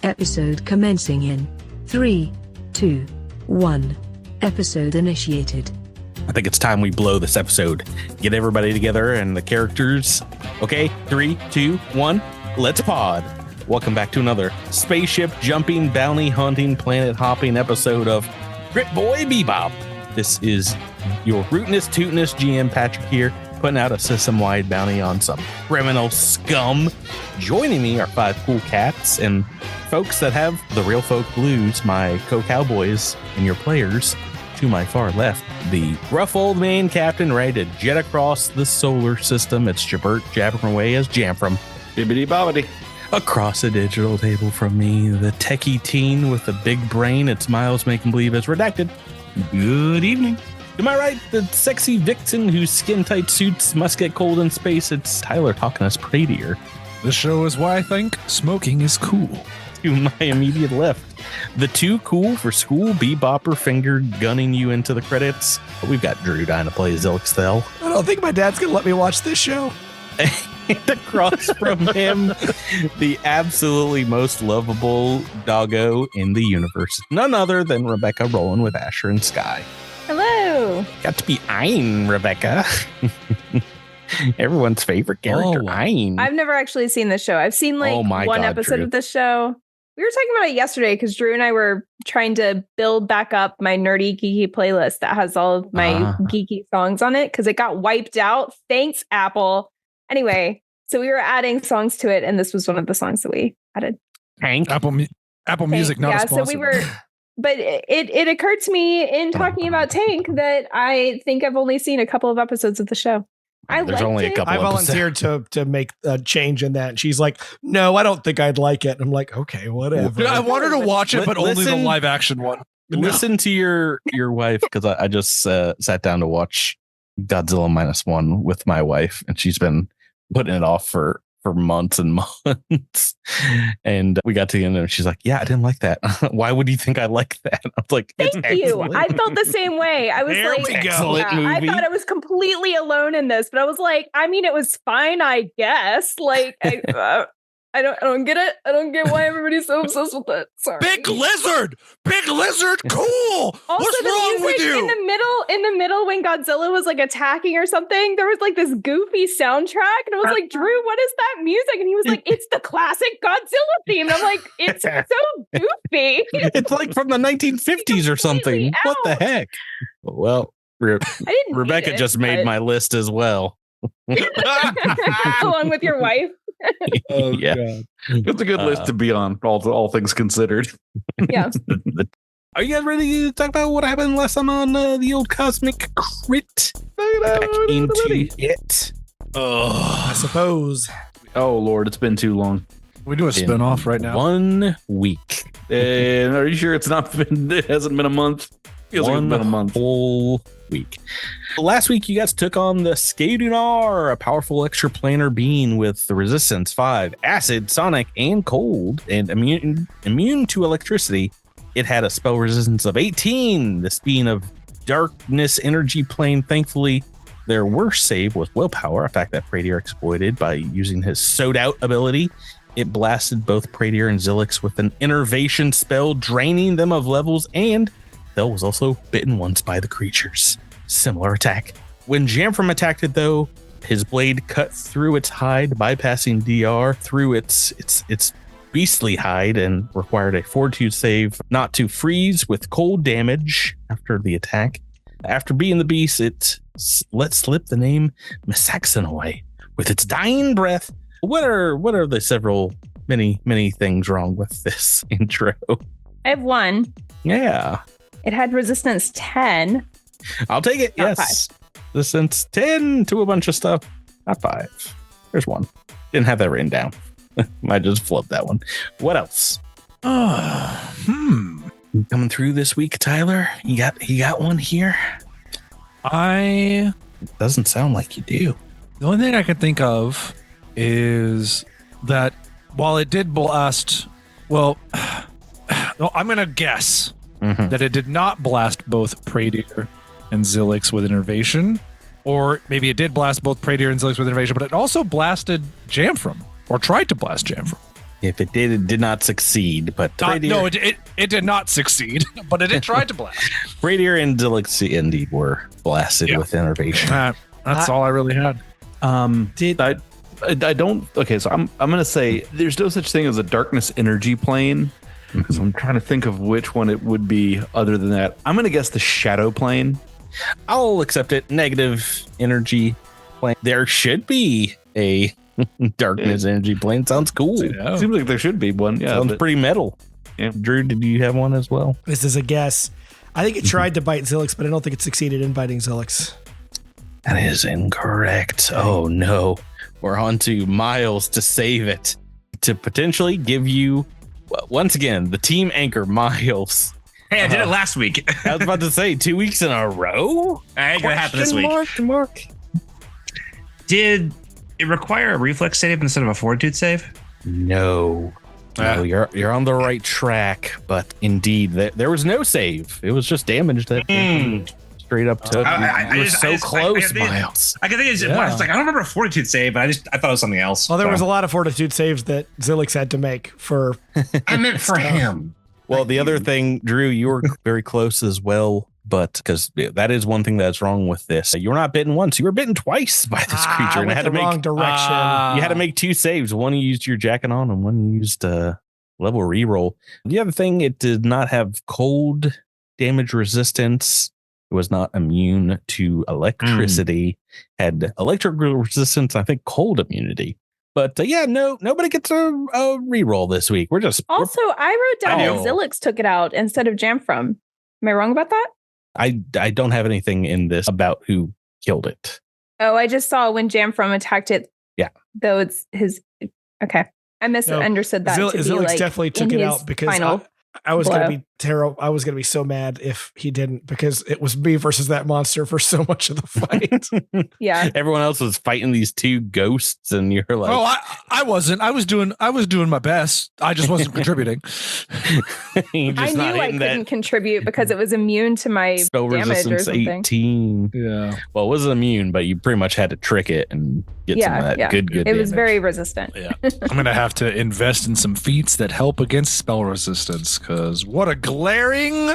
Episode commencing in 3, 2, 1. Episode initiated. I think it's time we blow this episode. Get everybody together and the characters. Okay, 3, 2, 1, let's pod. Welcome back to another spaceship jumping, bounty hunting, planet hopping episode of Grit Boy Bebop. This is your rootinest, tootinest GM Patrick here, putting out a system-wide bounty on some criminal scum. Joining me are 5 cool cats and folks that have the real folk blues, my co-cowboys and your players. To my far left, the rough old man captain ready to jet across the solar system. It's Jabert jabbering away as Jamfram. Bibbidi bobbidi. Across a digital table from me, the techie teen with the big brain its miles make him believe is redacted. Good evening. To my right, the sexy vixen whose skin-tight suits must get cold in space. It's Tyler talking us prettier. The show is why I think smoking is cool. To my immediate left, the too cool for school bebopper finger gunning you into the credits. We've got Drew dying to play Zilixthel. I don't think my dad's going to let me watch this show. And across from him, the absolutely most lovable doggo in the universe. None other than Rebecca rolling with Asher and Sky. Hello. Got to be Ein, Rebecca. Everyone's favorite character, Ein. I've never actually seen this show. I've seen one episode of this show. We were talking about it yesterday because Drew and I were trying to build back up my nerdy geeky playlist that has all of my geeky songs on it because it got wiped out. Thanks, Apple. Anyway, so we were adding songs to it, and this was one of the songs that we added. Hank? Apple Music, not a sponsor. So we were, but it occurred to me in talking about Tank that I think I've only seen a couple of episodes of the show. There's only a couple. I volunteered to make a change in that, and she's like, "No, I don't think I'd like it." And I'm like, "Okay, whatever." I wanted to watch it, but only the live action one. Listen to your wife, because I just sat down to watch Godzilla -1 with my wife, and she's been putting it off for months and months. And we got to the end and she's like, "Yeah, I didn't like that." Why would you think I like that? I was like, thank you. I felt the same way. I was excellent movie. I thought I was completely alone in this, but I was like, I mean, it was fine, I guess. Like, I don't get it. I don't get why everybody's so obsessed with it. Sorry. Big lizard, cool. Also, what's the wrong music with you? in the middle when Godzilla was like attacking or something, there was like this goofy soundtrack, and I was like, Drew, what is that music? And he was like, it's the classic Godzilla theme. And I'm like, it's so goofy. It's like from the 1950s or something. What the heck? Well, Rebecca just made my list as well. Along with your wife. Oh, yeah, God. It's a good list to be on, all things considered. Yeah. Are you guys ready to talk about what happened last time on the old Cosmic Crit? Back into it. I suppose. Oh Lord, it's been too long. We do a spin-off right now. 1 week. And are you sure it hasn't been a month? Feels like it's been a month. Whole week. Last week, you guys took on the Skaedunar, a powerful extraplanar being with the resistance 5, acid, sonic, and cold, and immune to electricity. It had a spell resistance of 18. This being of darkness energy plane. Thankfully, their worst save was willpower, a fact that Pradier exploited by using his sewed out ability. It blasted both Pradier and Zilix with an innervation spell, draining them of levels, and Thel was also bitten once by the creatures. Similar attack. When Jamfram attacked it, though, his blade cut through its hide, bypassing DR through its beastly hide, and required a fortitude save not to freeze with cold damage after the attack. After being the beast, it let slip the name Misaxinoy with its dying breath. What are the many things wrong with this intro? I have one. Yeah. It had resistance 10. I'll take it. Not yes. 5. Resistance 10 to a bunch of stuff. Not 5. There's 1. Didn't have that written down. I just flubbed that one. What else? Coming through this week, Tyler? You got one here? Doesn't sound like you do. The only thing I can think of is that while it did blast, no, I'm going to guess that it did not blast both Pradier and Zilix with innervation, or maybe it did blast both Pradier and Zilix with innervation, but it also blasted Jamfram, or tried to blast Jamfram. If it did, it did not succeed. But no, it did not succeed, but it did try to blast. Radier and Zilix indeed were blasted with innervation. That's all I really had. I don't. Okay, so I'm going to say there's no such thing as a darkness energy plane. So I'm trying to think of which one it would be other than that. I'm going to guess the shadow plane. I'll accept it. Negative energy plane. There should be a darkness energy plane. Sounds cool. Seems like there should be one. Yeah, sounds pretty metal. Yeah. Drew, did you have one as well? This is a guess. I think it tried to bite Zilix, but I don't think it succeeded in biting Zilix. That is incorrect. Oh no. We're on to Miles to save it. To potentially give you, once again, the team anchor, Miles. Hey, I did it last week. I was about to say 2 weeks in a row? Ain't gonna happen this week. Mark. Did it require a reflex save instead of a fortitude save? No. No, you're on the right track, but indeed, there was no save. It was just damage that straight up took. You were so close, Miles. I can think it's like I don't remember a fortitude save, but I thought it was something else. Well, there was a lot of fortitude saves that Zilix had to make for. I meant for him. Well, the other thing, Drew, you were very close as well, but because that is one thing that's wrong with this. You were not bitten once; you were bitten twice by this creature, and had the wrong direction. You had to make 2 saves. One you used your jacket on, and one you used level reroll. The other thing, it did not have cold damage resistance. It was not immune to electricity. Had electrical resistance. I think cold immunity. But nobody gets a reroll this week. I wrote down that Zilix took it out instead of Jamfram. Am I wrong about that? I don't have anything in this about who killed it. Oh, I just saw when Jamfram attacked it. Yeah. Though it's his. Okay. I misunderstood that. Zilix definitely took it out because I was going to be terrible. I was going to be so mad if he didn't, because it was me versus that monster for so much of the fight. Yeah. Everyone else was fighting these 2 ghosts, and you're like, "Oh, I wasn't. I was doing my best. I just wasn't contributing." I knew I couldn't contribute because it was immune to my spell damage resistance or something. 18. Yeah. Well, it wasn't immune, but you pretty much had to trick it and get some of that good It damage. was very resistant. Yeah. I'm gonna have to invest in some feats that help against spell resistance, because what a glaring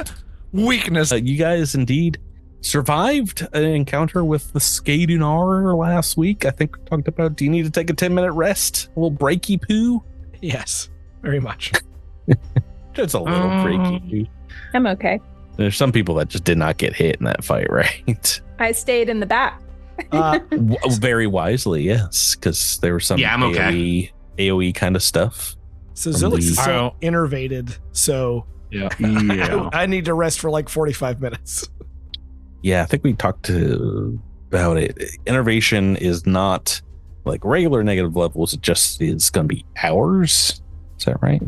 weakness. You guys indeed survived an encounter with the Skaedunar last week. I think we talked about, do you need to take a 10-minute rest? A little breaky poo? Yes, very much. Just a little breaky poo. I'm okay. There's some people that just did not get hit in that fight, right? I stayed in the back. Very wisely, yes, because there was some AoE kind of stuff. So Zilix is so innervated, so I need to rest for like 45 minutes. Yeah, I think we talked about it. Innervation is not like regular negative levels. It just is going to be hours. Is that right?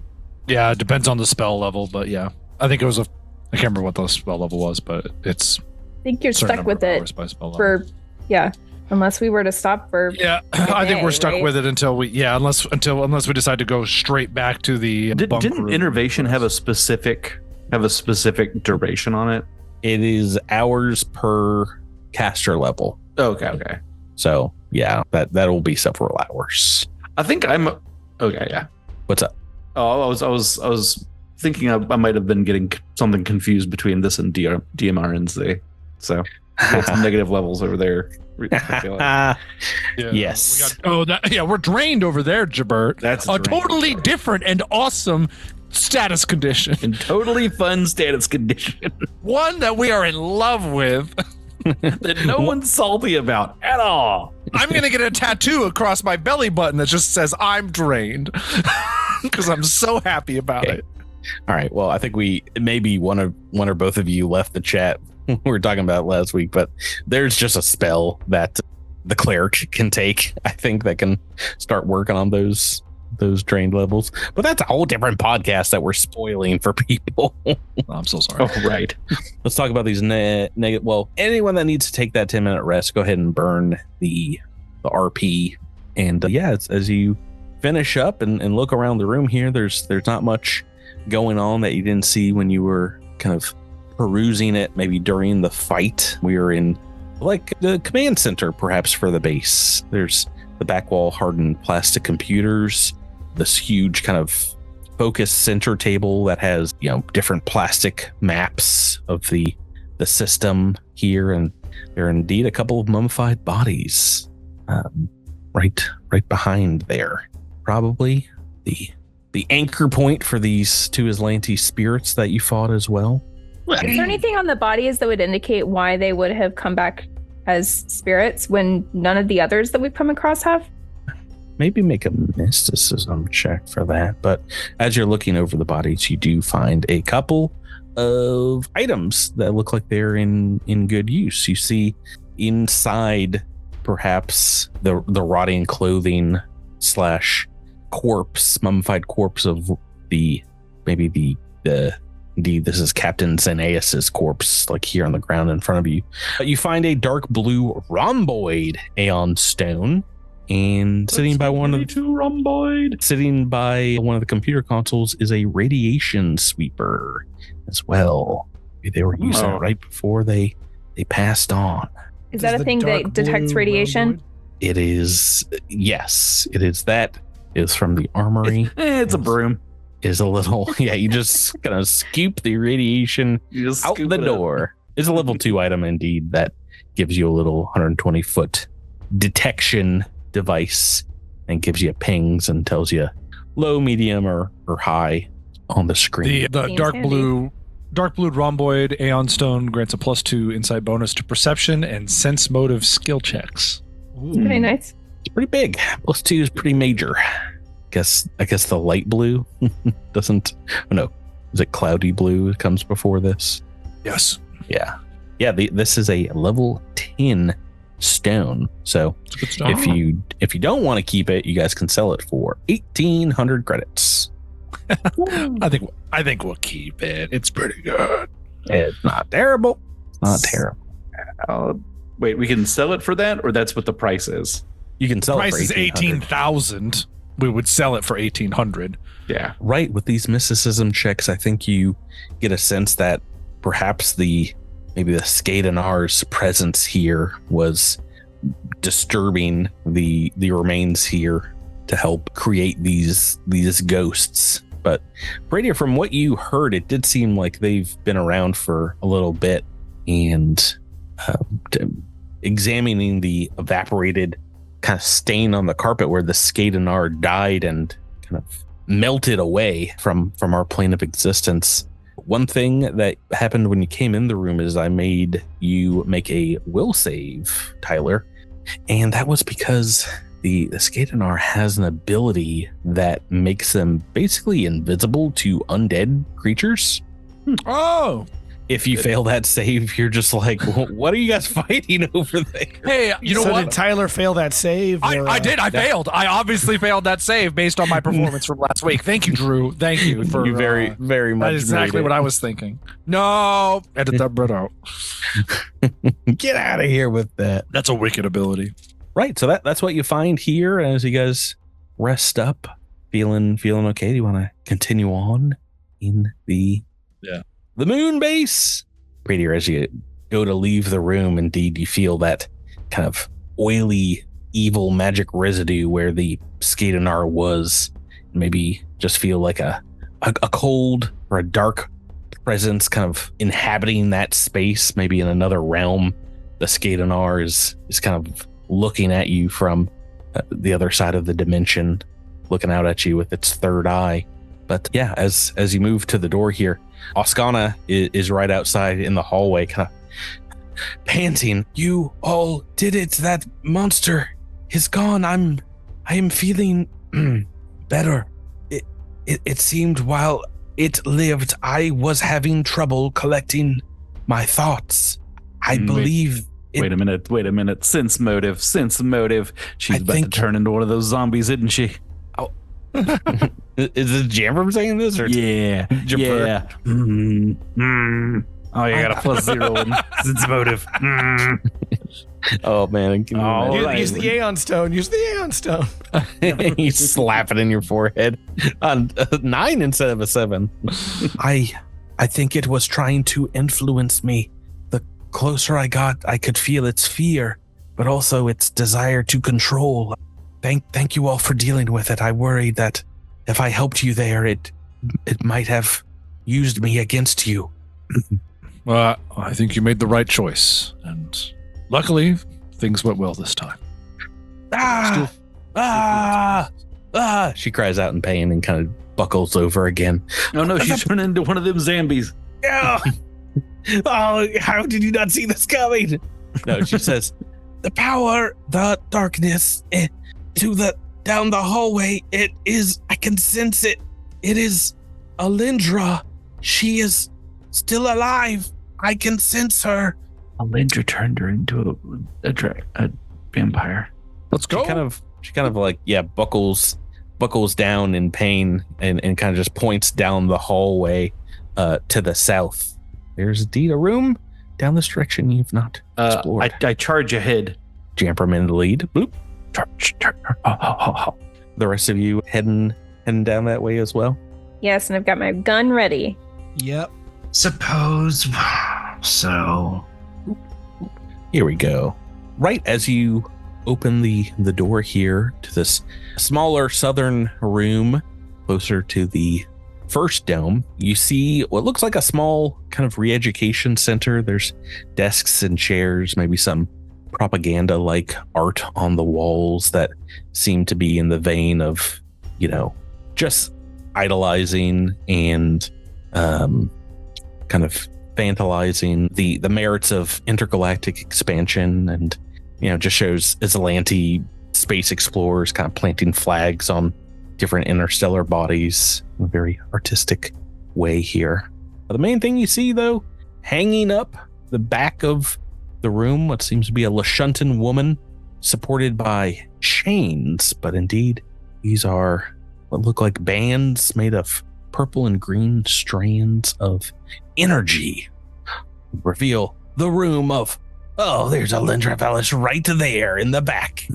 Yeah, it depends on the spell level, but yeah. I think it was I can't remember what the spell level was, but it's... I think you're stuck with it for... Yeah. Unless we were to stop for I think we're stuck with it until we unless we decide to go straight back to the didn't innervation have a specific duration on it? It is hours per caster level. Okay. So yeah, that will be several hours. I think I'm okay. Yeah. What's up? Oh, I was thinking I might have been getting something confused between this and DMRNZ. So it's negative levels over there. Yes. We're drained over there, Jabert. That's a totally different and awesome status condition. And totally fun status condition. One that we are in love with. That no one's salty about at all. I'm going to get a tattoo across my belly button that just says I'm drained. Because I'm so happy about it. All right. Well, I think maybe one or both of you left the chat. We were talking about it last week, but there's just a spell that the cleric can take, I think, that can start working on those drained levels. But that's a whole different podcast that we're spoiling for people. I'm so sorry. Oh, right. Let's talk about these negative. Well, anyone that needs to take that 10-minute rest, go ahead and burn the RP. And as you finish up and look around the room here, there's not much going on that you didn't see when you were kind of perusing it maybe during the fight. We are in like the command center perhaps for the base. There's the back wall hardened plastic computers, this huge kind of focus center table that has, different plastic maps of the system here, and there are indeed a couple of mummified bodies right behind there. Probably the anchor point for these two Azlanti spirits that you fought as well. Is there anything on the bodies that would indicate why they would have come back as spirits when none of the others that we've come across have? Maybe make a mysticism check for that. But as you're looking over the bodies, you do find a couple of items that look like they're in good use. You see inside perhaps the rotting clothing / corpse, mummified corpse of indeed, this is Captain Xenaeus's corpse, like here on the ground in front of you. You find a dark blue rhomboid aeon stone, and sitting by one of the computer consoles is a radiation sweeper as well. They were using it right before they passed on. Is that a thing that detects radiation? Rhomboid? It is, yes, it is. That is from the armory. It's a broom. Is a little, you just kind of scoop the radiation out the door. It's a level 2 item indeed that gives you a little 120-foot detection device and gives you pings and tells you low, medium, or high on the screen. The dark blue rhomboid aeon stone grants a +2 insight bonus to perception and sense motive skill checks. Very nice. It's pretty big. +2 is pretty major. I guess the light blue doesn't. Oh no, is it cloudy blue? It comes before this. Yes. Yeah. This is a level 10 stone. So if you don't want to keep it, you guys can sell it for 1,800 credits. I think we'll keep it. It's pretty good. It's not terrible. Wait, we can sell it for that, or that's what the price is? You can sell it for price is 18,000. We would sell it for 1,800. Yeah. Right. With these mysticism checks, I think you get a sense that perhaps maybe the Skaedunar's presence here was disturbing the remains here to help create these ghosts. But Brady, from what you heard, it did seem like they've been around for a little bit, and examining the evaporated kind of stain on the carpet where the Skaedunar died and kind of melted away from our plane of existence. One thing that happened when you came in the room is I made you make a will save, Tyler. And that was because the Skaedunar has an ability that makes them basically invisible to undead creatures. Oh! If you fail that save, you're just like, what are you guys fighting over there? Hey, you know what? Did Tyler fail that save? I did. I failed. I obviously failed that save based on my performance from last week. Thank you, Drew. Thank you for you very, very much. That's exactly what I was thinking. No, edit that bit out. Get out of here with that. That's a wicked ability. Right. So that's what you find here. And as you guys rest up, feeling okay, do you want to continue on in the moon base? Prettier as you go to leave the room, indeed, you feel that kind of oily, evil magic residue where the Skaedunar was. Maybe just feel like a cold or a dark presence kind of inhabiting that space, maybe in another realm. The Skaedunar is kind of looking at you from the other side of the dimension, looking out at you with its third eye. But yeah, as you move to the door here, Oskana is right outside in the hallway, kind of panting. You all did it. That monster is gone. I am feeling better. It seemed while it lived, I was having trouble collecting my thoughts. I believe. Wait a minute. Sense motive. She's about to turn into one of those zombies, isn't she? Is it Jammer saying this? Or yeah. Oh, you got a +0 in sense motive. Oh man! Use the Aeon Stone. You slap it in your forehead on 9 instead of a 7. I think it was trying to influence me. The closer I got, I could feel its fear, but also its desire to control. Thank you all for dealing with it. I worried that if I helped you there, it might have used me against you. Well, I think you made the right choice, and luckily, things went well this time. She cries out in pain and kind of buckles over again. Oh no, she's turned into one of them zombies. Yeah. Oh, how did you not see this coming? No, she says, the power, the darkness, down the hallway, I can sense it. It is Alyndra. She is still alive. I can sense her. Alyndra turned her into a vampire. Let's go. She kind of like, buckles down in pain and kind of just points down the hallway to the south. There's indeed a room down this direction you've not explored. I charge ahead. Jamper in the lead. Bloop. Charge. The rest of you heading down that way as well? Yes, and I've got my gun ready. Yep. Suppose so. Here we go. Right as you open the door here to this smaller southern room closer to the first dome, you see what looks like a small kind of re-education center. There's desks and chairs, maybe some propaganda-like art on the walls that seem to be in the vein of, just idolizing and kind of fantasizing the merits of intergalactic expansion, and just shows Azlanti space explorers kind of planting flags on different interstellar bodies in a very artistic way here. The main thing you see, though, hanging up the back of the room, what seems to be a Lashuntan woman supported by chains, but indeed these are what look like bands made of purple and green strands of energy. Reveal the room of, there's Alyndra Velis right there in the back.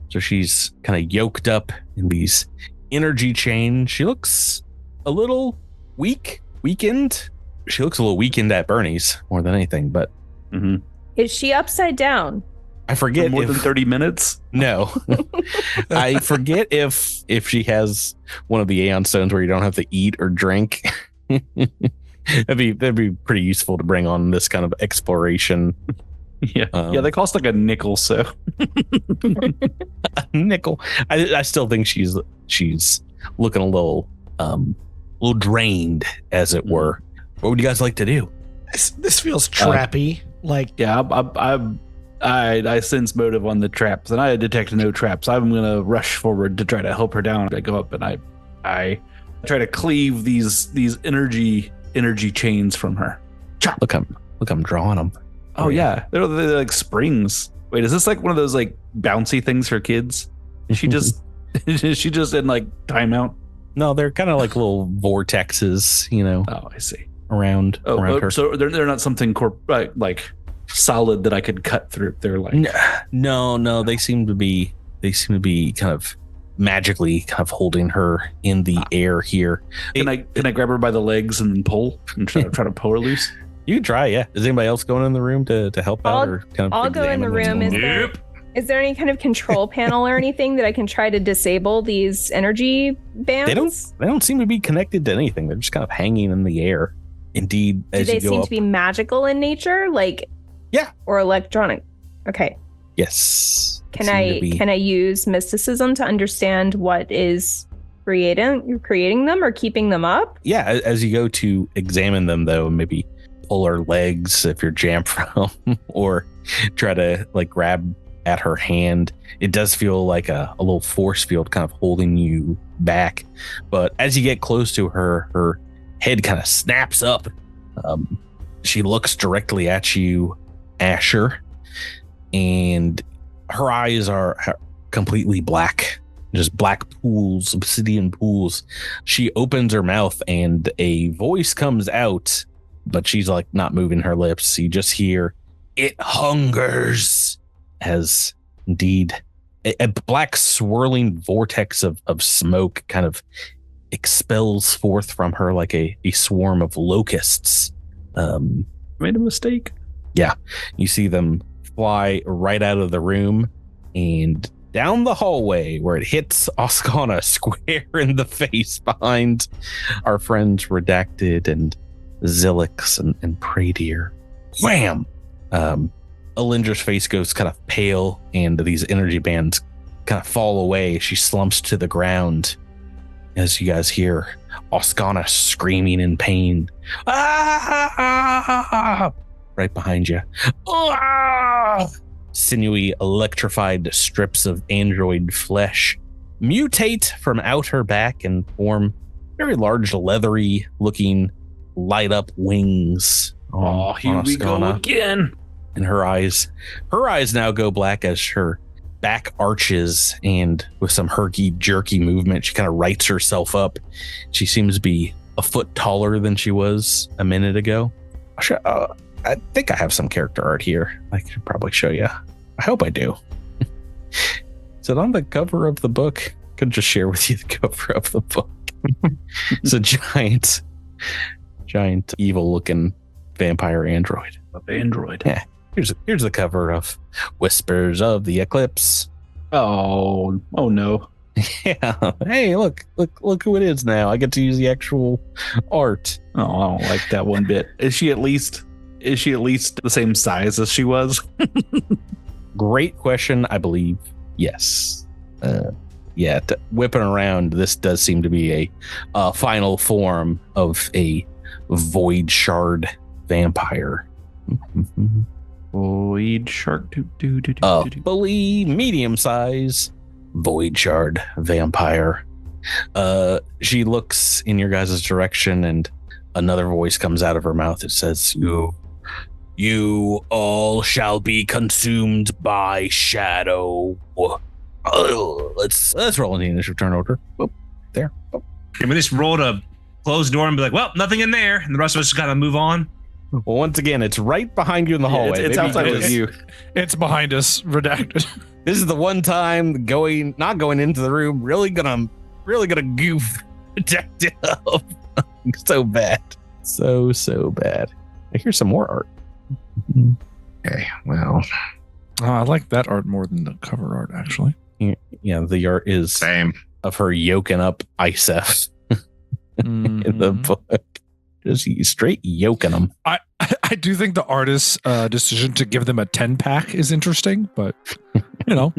So she's kind of yoked up in these energy chains. She looks a little weakened. She looks a little weakened at Bernie's more than anything, but... Mm-hmm. Is she upside down? I forget. For more than 30 minutes? No. I forget if she has one of the Aeon Stones where you don't have to eat or drink. That'd be pretty useful to bring on this kind of exploration. Yeah, they cost like a nickel, so a nickel. I still think she's looking a little drained, as it were. What would you guys like to do? This feels trappy. I sense motive on the traps, and I detect no traps. I'm gonna rush forward to try to help her down. I go up and I try to cleave these energy chains from her. Chop. Look, I'm drawing them. Oh yeah, they're like springs. Wait, is this like one of those like bouncy things for kids? Is she just in like timeout? No, they're kind of like little vortexes, Oh, I see. Around her. So they're not something like solid that I could cut through. They're like no. They seem to be kind of magically kind of holding her in the air here. Can I grab her by the legs and pull and try to pull her loose? You can try, yeah. Is anybody else going in the room to help out, or kind of? I'll go in the room. Is there any kind of control panel or anything that I can try to disable these energy bands? They don't seem to be connected to anything. They're just kind of hanging in the air. Indeed, do they seem to be magical in nature, or electronic? Okay. Yes. Can I use mysticism to understand what is creating them or keeping them up? Yeah, as you go to examine them, though, maybe pull her legs if you're jammed from, or try to grab at her hand. It does feel like a little force field kind of holding you back. But as you get close to her, her head kind of snaps up. She looks directly at you, Asher, and her eyes are completely black, just black pools, obsidian pools. She opens her mouth and a voice comes out, but she's not moving her lips. You just hear, "It hungers," as indeed a black swirling vortex of smoke kind of expels forth from her like a swarm of locusts. Made a mistake. Yeah, you see them fly right out of the room, and down the hallway where it hits Oskana square in the face behind our friends Redacted and Zilix and Praydeer. Wham! Alyndra's face goes kind of pale, and these energy bands kind of fall away. She slumps to the ground as you guys hear Oskana screaming in pain. Ah! Right behind you. Ah! Sinewy, electrified strips of android flesh mutate from out her back and form very large, leathery looking light up wings. Oh, here we go again. And her eyes now go black as her back arches, and with some herky jerky movement, she kind of rights herself up. She seems to be a foot taller than she was a minute ago. I think I have some character art here. I could probably show you. I hope I do. Is it on the cover of the book? I could just share with you the cover of the book. It's a giant evil looking vampire android. Yeah. Here's the cover of Whispers of the Eclipse. Oh no. Yeah. Hey, look who it is now. I get to use the actual art. Oh, I don't like that one bit. Is she at least the same size as she was? Great question. I believe yes. Whipping around, this does seem to be a final form of a Voidshard Vampire. Voidshard. Fully medium size Voidshard Vampire. She looks in your guys' direction, and another voice comes out of her mouth. It says, You all shall be consumed by shadow. Let's roll in the initiative turn order. Oh, there. Oh. Can we just roll to close the door and be like, well, nothing in there, and the rest of us just gotta move on? Well, once again, it's right behind you in the hallway. It's outside of you. It's behind us. Redacted. This is the one time not going into the room. Really gonna goof Redacted up. So bad. So bad. I hear some more art. Okay, well. I like that art more than the cover art, actually. Yeah, the art is same of her yoking up Isef in the book. Just straight yoking them. I do think the artist's decision to give them a 10-pack is interesting, but you know.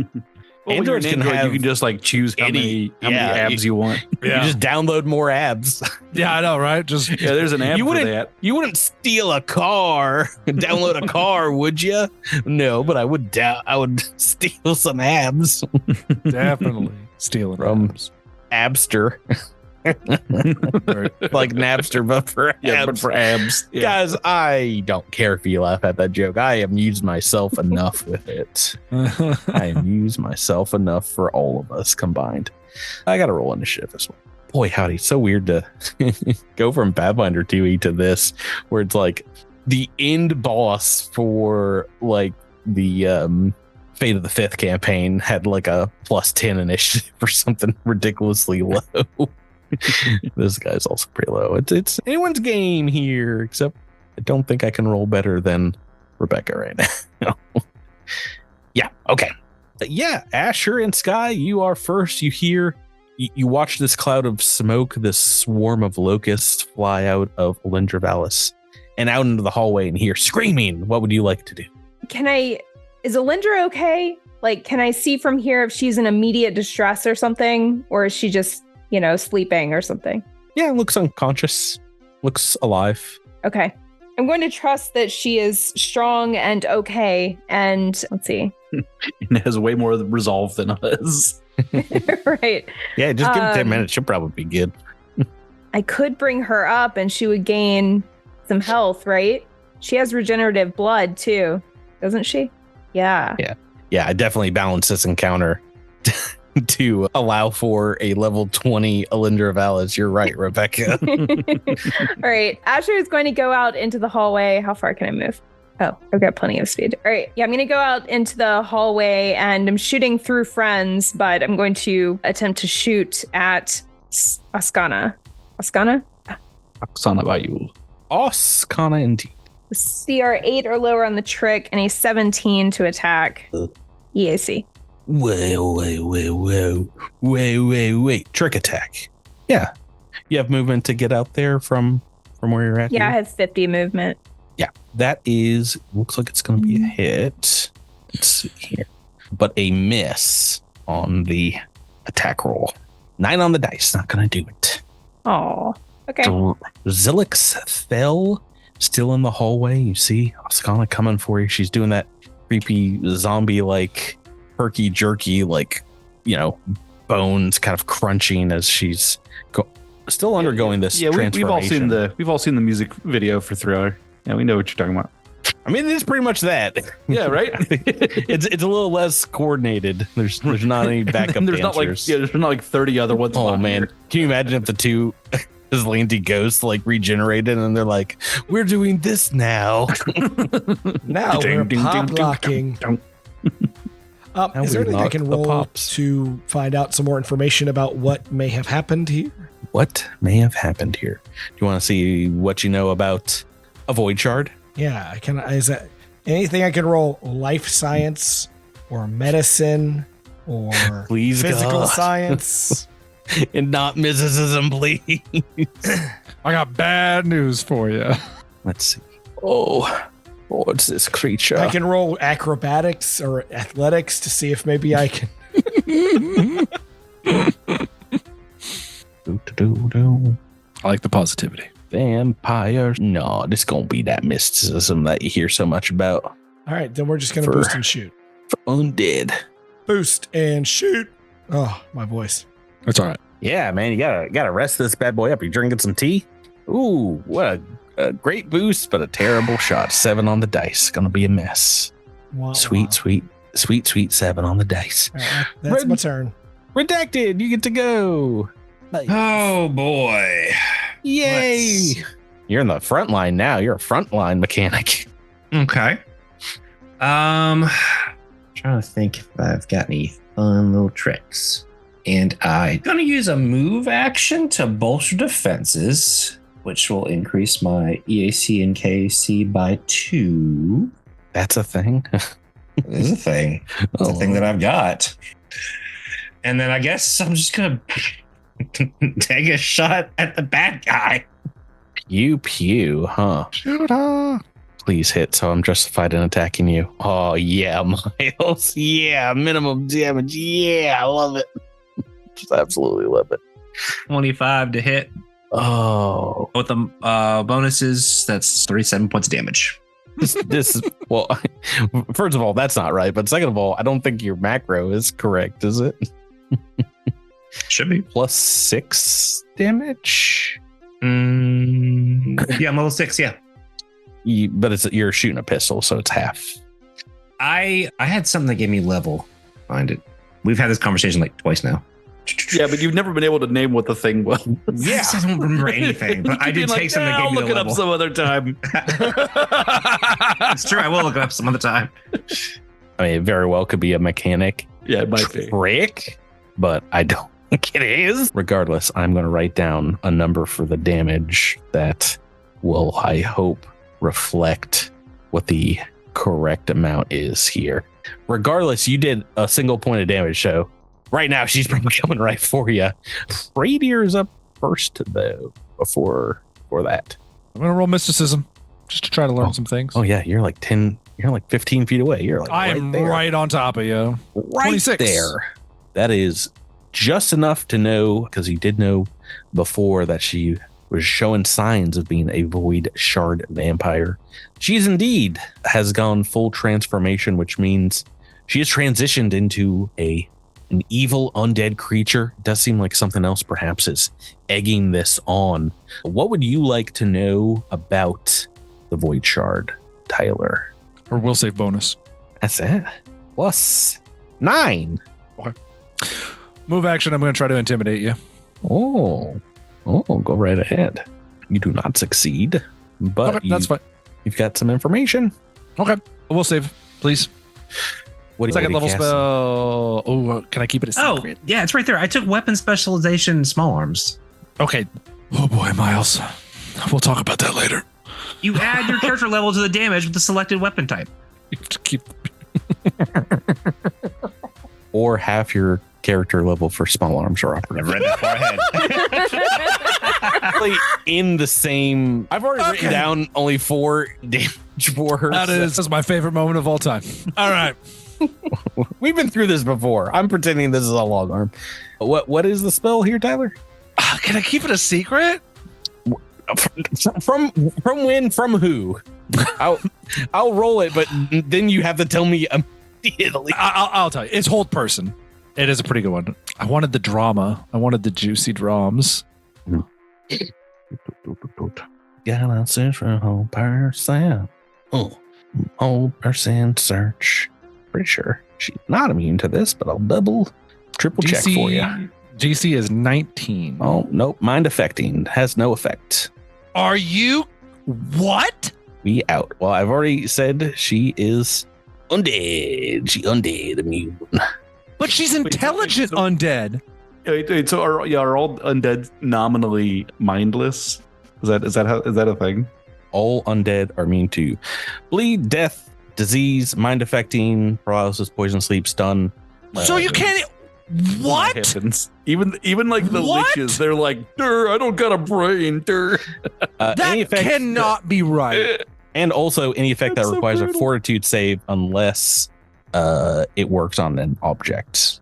Well, Androids can have, you can just like choose how many abs you want. Yeah. You just download more abs. Yeah, I know, right? Just there's an app for that. You wouldn't steal a car, download a car, would you? No, but I would steal some abs. Definitely stealing from abs. Abster. Like Napster, but for abs. Yeah, but for abs. Yeah. Guys, I don't care if you laugh at that joke. I amused myself enough with it. I amused myself enough for all of us combined. I got to roll initiative this one. Boy, howdy. So weird to go from Pathfinder 2E to this, where it's like the end boss for like the Fate of the Fifth campaign had like a +10 initiative or something ridiculously low. This guy's also pretty low. It's anyone's game here, except I don't think I can roll better than Rebecca right now. Yeah, okay. Yeah, Asher and Sky, you are first. You watch this cloud of smoke, this swarm of locusts fly out of Alyndra Vallis and out into the hallway and hear screaming. What would you like to do? Is Alyndra okay? Like, can I see from here if she's in immediate distress or something? Or is she just, sleeping or something? Yeah, looks unconscious. Looks alive. Okay. I'm going to trust that she is strong and okay. And let's see. It has way more resolve than us. Right. Yeah, just give it 10 minutes. She'll probably be good. I could bring her up and she would gain some health, right? She has regenerative blood too, doesn't she? Yeah. Yeah, I definitely balance this encounter to allow for a level 20 Alyndra Vallis. You're right, Rebecca. All right. Asher is going to go out into the hallway. How far can I move? Oh, I've got plenty of speed. All right. Yeah, I'm going to go out into the hallway and I'm shooting through friends, but I'm going to attempt to shoot at Oskana. Oskana? Oskana Bayou. Oskana indeed. CR 8 or lower on the trick and a 17 to attack. EAC. Wait. Trick attack. Yeah. You have movement to get out there from where you're at? Yeah, here? I have 50 movement. Yeah. That looks like it's going to be a hit. Let's see here. But a miss on the attack roll. 9 on the dice. Not going to do it. Oh, okay. Zilix fell still in the hallway. You see Oskana coming for you. She's doing that creepy zombie-like herky jerky, bones kind of crunching as she's still undergoing this transformation. We've all seen the music video for Thriller. Yeah, we know what you're talking about. I mean, it's pretty much that. Yeah, right. It's a little less coordinated. There's not any backup dancers. There's not like 30 other ones. Oh man, here. Can you imagine if the two Azlanti ghosts regenerated and they're like, we're doing this now. Now we're pop locking. Is there anything I can roll to find out some more information about what may have happened here? What may have happened here? Do you want to see what you know about a void shard? Yeah, is that anything I can roll? Life science or medicine or please physical God. Science? And not mysticism, please. I got bad news for you. Let's see. What's this creature? I can roll acrobatics or athletics to see if maybe I can. I like the positivity. Vampires. No, this gonna be that mysticism that you hear so much about. All right, then we're just gonna boost and shoot. For undead. Boost and shoot. Oh, my voice. That's all right. Yeah, man, you gotta rest this bad boy up. You drinking some tea? Ooh, what a great boost, but a terrible shot. 7 on the dice. Gonna be a mess. Wow, sweet 7 on the dice. Right, that's my turn. Redacted. You get to go. Nice. Oh boy. Yay. You're in the front line now. You're a frontline mechanic. Okay. Trying to think if I've got any fun little tricks. And I'm going to use a move action to bolster defenses, which will increase my EAC and KC by 2. That's a thing. It is a thing. It's a thing that I've got. And then I guess I'm just going to take a shot at the bad guy. Pew, huh? Shoot her. Please hit, so I'm justified in attacking you. Oh, yeah, Miles. Yeah, minimum damage. Yeah, I love it. Just absolutely love it. 25 to hit. Oh. With the bonuses, that's 37 points of damage. This is, well, first of all, that's not right. But second of all, I don't think your macro is correct, is it? Should be. Plus 6 damage? Yeah, I'm level 6, yeah. But you're shooting a pistol, so it's half. I had something that gave me level. Find it. We've had this conversation like twice now. Yeah, but you've never been able to name what the thing was. Yeah, I don't remember anything, but I did take something that gave me I'll look it up some other time. It's true, I will look it up some other time. I mean, it very well could be a mechanic. Yeah, it might be. Trick, but I don't think it is. Regardless, I'm going to write down a number for the damage that will, I hope, reflect what the correct amount is here. Regardless, you did a single point of damage, so right now she's probably coming right for you. Radier is up first, though, before that. I'm gonna roll mysticism just to try to learn some things. Oh yeah, you're like 15 feet away. You're like I am right on top of you. Right 26. there. That is just enough to know, because you did know before that she was showing signs of being a Voidshard Vampire. She's indeed has gone full transformation, which means she has transitioned into an evil undead creature. It does seem like something else perhaps is egging this on. What would you like to know about the Voidshard, Tyler? Or will save bonus. That's it. Plus 9. Okay. Move action. I'm going to try to intimidate you. Oh, go right ahead. You do not succeed, but okay, that's fine. You've got some information. Okay. We'll save, please. What second level spell. Oh, can I keep it a secret? Oh, yeah, it's right there. I took weapon specialization small arms. Okay. Oh boy, Miles. We'll talk about that later. You add your character level to the damage with the selected weapon type. You have to keep. or half your character level for small arms or operative. I've read that far ahead. In the same. I've already written down only 4 damage for her. That's my favorite moment of all time. All right. We've been through this before. I'm pretending this is a long arm. What is the spell here, Tyler? Can I keep it a secret? From when? From who? I'll roll it, but then you have to tell me immediately. I'll tell you. It's hold person. It is a pretty good one. I wanted the drama. I wanted the juicy drums. Gotta search for a whole person. Whole person search. Pretty sure she's not immune to this, but I'll triple check for you. GC is 19. Oh, nope. Mind affecting has no effect. Are you? What? We out. Well, I've already said she is undead. She undead immune. But she's intelligent undead. Wait, so are all undead nominally mindless? Is that a thing? All undead are immune to bleed, death, disease, mind affecting, paralysis, poison, sleep, stun. So you can't. What? Even like the liches, they're like, I don't got a brain. That cannot be right. And also any effect that requires a fortitude save unless it works on an object.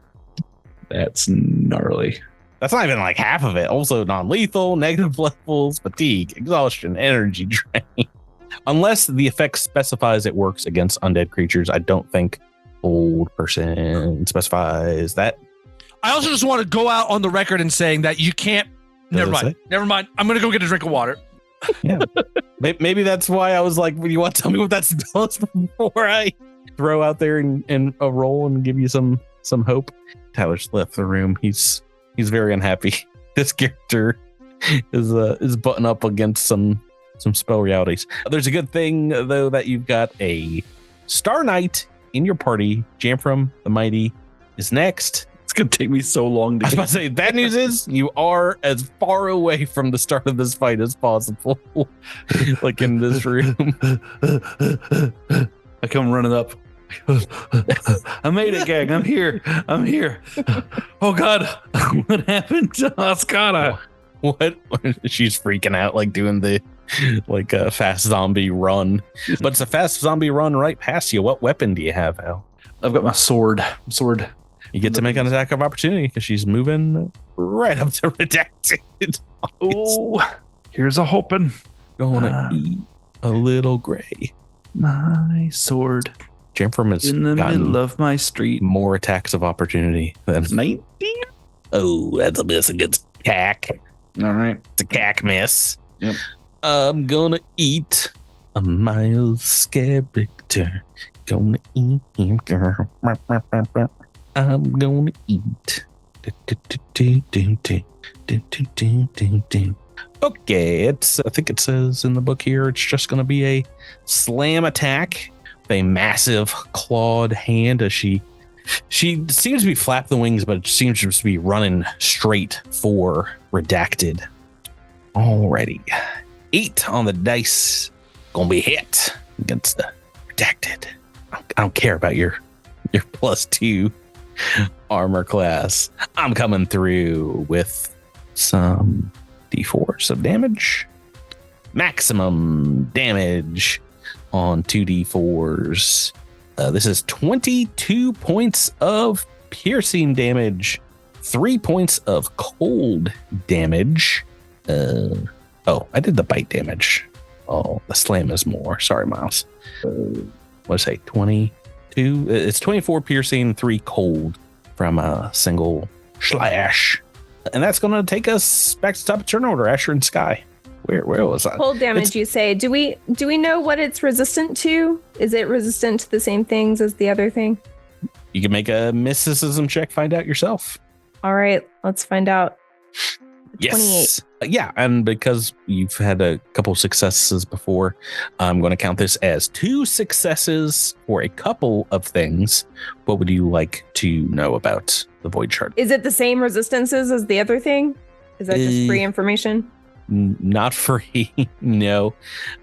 That's gnarly. That's not even like half of it. Also non-lethal, negative levels, fatigue, exhaustion, energy drain. Unless the effect specifies it works against undead creatures, I don't think old person specifies that. I also just want to go out on the record and saying that you can't. Never mind. I'm going to go get a drink of water. Yeah. Maybe that's why I was like, you want to tell me what that spell is before I throw out there in a roll and give you some hope? Tyler's left the room. He's very unhappy. This character is button up against some spell realities. There's a good thing though that you've got a Star Knight in your party. Jamfram the Mighty is next. It's gonna take me so long to. I was about to say, bad news is you are as far away from the start of this fight as possible. Like in this room. I come running up. I made it, gang. I'm here. Oh God, what happened to Oskana? What? She's freaking out, like doing the fast zombie run. But it's a fast zombie run right past you. What weapon do you have, Al? I've got my sword. You get to make an attack of opportunity because she's moving right up to redacted. Oh, here's a hoping. Gonna eat a little gray. My sword. Jamfram has in the middle of my street. More attacks of opportunity than 19. Oh, that's a miss against cack. All right, it's a cack miss. Yep. I'm gonna eat a mild character. Gonna eat him, girl. I'm gonna eat. Okay, I think it says in the book here, it's just gonna be a slam attack. A massive clawed hand as she seems to be flapping the wings, but it seems to be running straight for redacted. Alrighty, 8 on the dice, gonna be hit against the redacted. I don't care about your +2 armor class. I'm coming through with some d4s of damage. Maximum damage on 2d4s. This is 22 points of piercing damage, 3 points of cold damage. I did the bite damage. Oh, the slam is more. Sorry, Miles. What did I say? 22? It's 24 piercing, 3 cold from a single slash. And that's going to take us back to top of turn order, Asher and Sky. Where was I? Cold damage, you say. Do we know what it's resistant to? Is it resistant to the same things as the other thing? You can make a mysticism check, find out yourself. All right, let's find out. Yes. 28. Yeah, and because you've had a couple successes before, I'm going to count this as 2 successes for a couple of things. What would you like to know about the Voidshard? Is it the same resistances as the other thing? Is that just free information? Not free. No.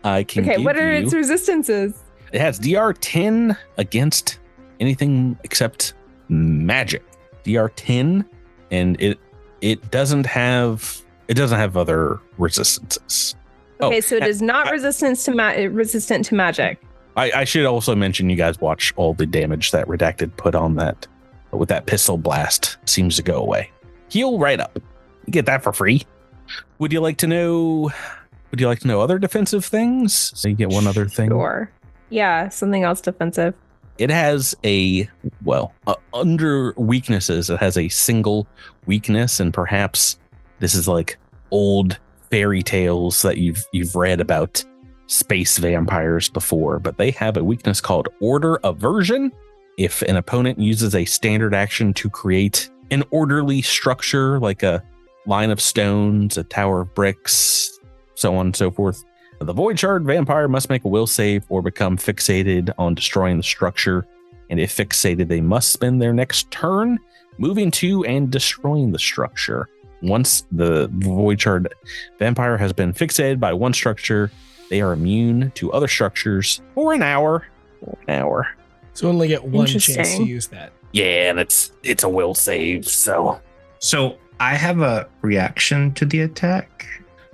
I can give what are its resistances? It has DR 10 against anything except magic. DR10, and it doesn't have other resistances. Okay, so it is not resistant to magic. I should also mention you guys watch all the damage that Redacted put on that with that pistol blast. Seems to go away. Heal right up. You get that for free. Would you like to know other defensive things? So you get one other thing. Sure. Yeah, something else defensive. It has under weaknesses, it has a single weakness, and perhaps this is like old fairy tales that you've read about space vampires before, but they have a weakness called Order Aversion. If an opponent uses a standard action to create an orderly structure, like a line of stones, a tower of bricks, so on and so forth, the Voidshard Vampire must make a will save or become fixated on destroying the structure. And if fixated, they must spend their next turn moving to and destroying the structure. Once the Voidshard Vampire has been fixated by one structure, they are immune to other structures for an hour. So only get one chance to use that. Yeah, and it's a will save. So I have a reaction to the attack.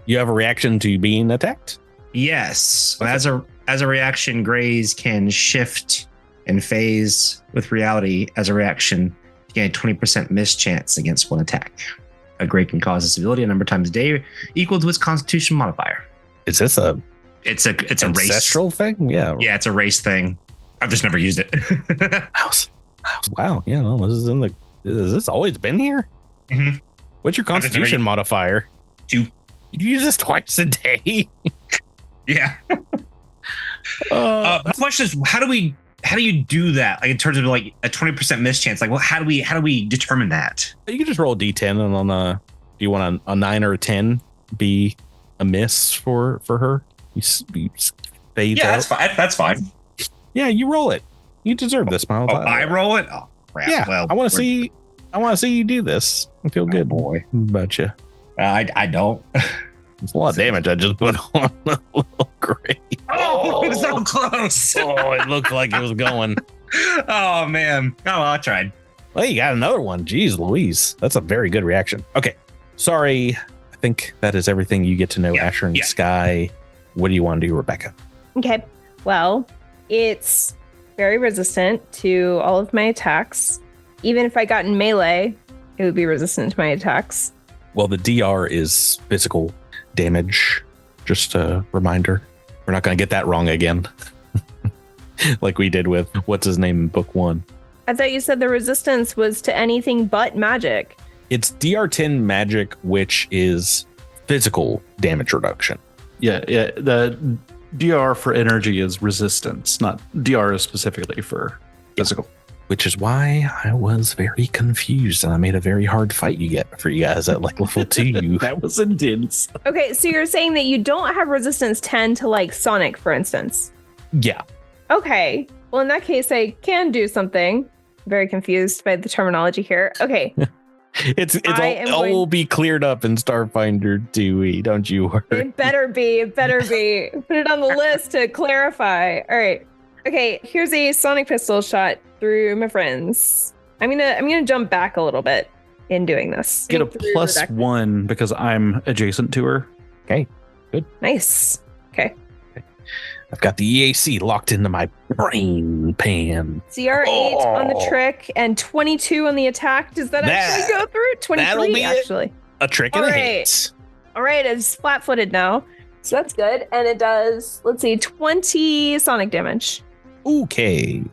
You have a reaction to being attacked? Yes. As a reaction, Grays can shift and phase with reality as a reaction to gain a 20% mischance against one attack. A Gray can cause this ability a number of times a day equal to its Constitution modifier. Is this it's a ancestral race thing? Yeah. Yeah, it's a race thing. I've just never used it. Wow. Yeah, well, has this always been here? Mm-hmm. What's your Constitution modifier? 2. You use this twice a day? Yeah. The question is, how do you do that? Like in terms of like a 20% mischance? Like, well, how do we determine that? You can just roll a D10, and on do you want a 9 or a 10 be a miss for her? You fade out. That's fine. Yeah, you roll it. You deserve this, Miles. I roll it. Oh crap! Yeah, well, I want to see you do this. I feel good, boy, about you. I don't. It's a lot of damage I just put on the little Gray. Oh, it was so close. Oh, it looked like it was going. Oh man. Oh, well, I tried. Well, you got another one. Jeez Louise. That's a very good reaction. Okay. Sorry. I think that is everything you get to know, Asher and Sky. What do you want to do, Rebecca? Okay. Well, it's very resistant to all of my attacks. Even if I got in melee, it would be resistant to my attacks. Well, the DR is physical damage. Just a reminder. We're not going to get that wrong again. Like we did with what's his name in book 1. I thought you said the resistance was to anything but magic. It's DR10 magic, which is physical damage reduction. Yeah. The DR for energy is resistance, not DR is specifically for physical. Which is why I was very confused, and I made a very hard fight for you guys at like level 2. That was intense. Okay, so you're saying that you don't have resistance 10 to like Sonic, for instance? Yeah. Okay. Well, in that case, I can do something. Very confused by the terminology here. Okay. It's all will be cleared up in Starfinder Dewey. Don't you worry. It better be. Put it on the list to clarify. All right. Okay, here's a sonic pistol shot through my friends. I'm gonna jump back a little bit in doing this. Get a +1 because I'm adjacent to her. Okay, good. Nice. Okay. I've got the EAC locked into my brain pan. CR8 on the trick and 22 on the attack. Does that actually go through? 23 actually. A trick and a hit. All right, it's flat-footed now. So that's good. And it does, 20 sonic damage. Okay.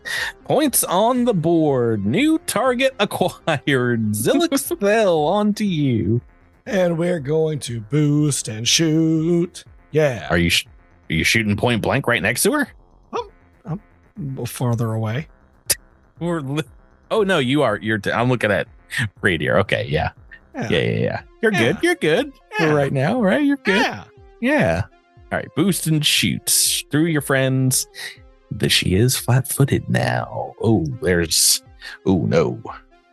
Points on the board. New target acquired. Zilix fell onto you. And we're going to boost and shoot. Yeah. Are you shooting point blank right next to her? I'm a little farther away. Oh no, you are. I'm looking at Radier. Okay, yeah. You're good. You're good for right now, right? You're good. Yeah. All right. Boost and shoots through your friends. She is flat-footed now. Oh, no.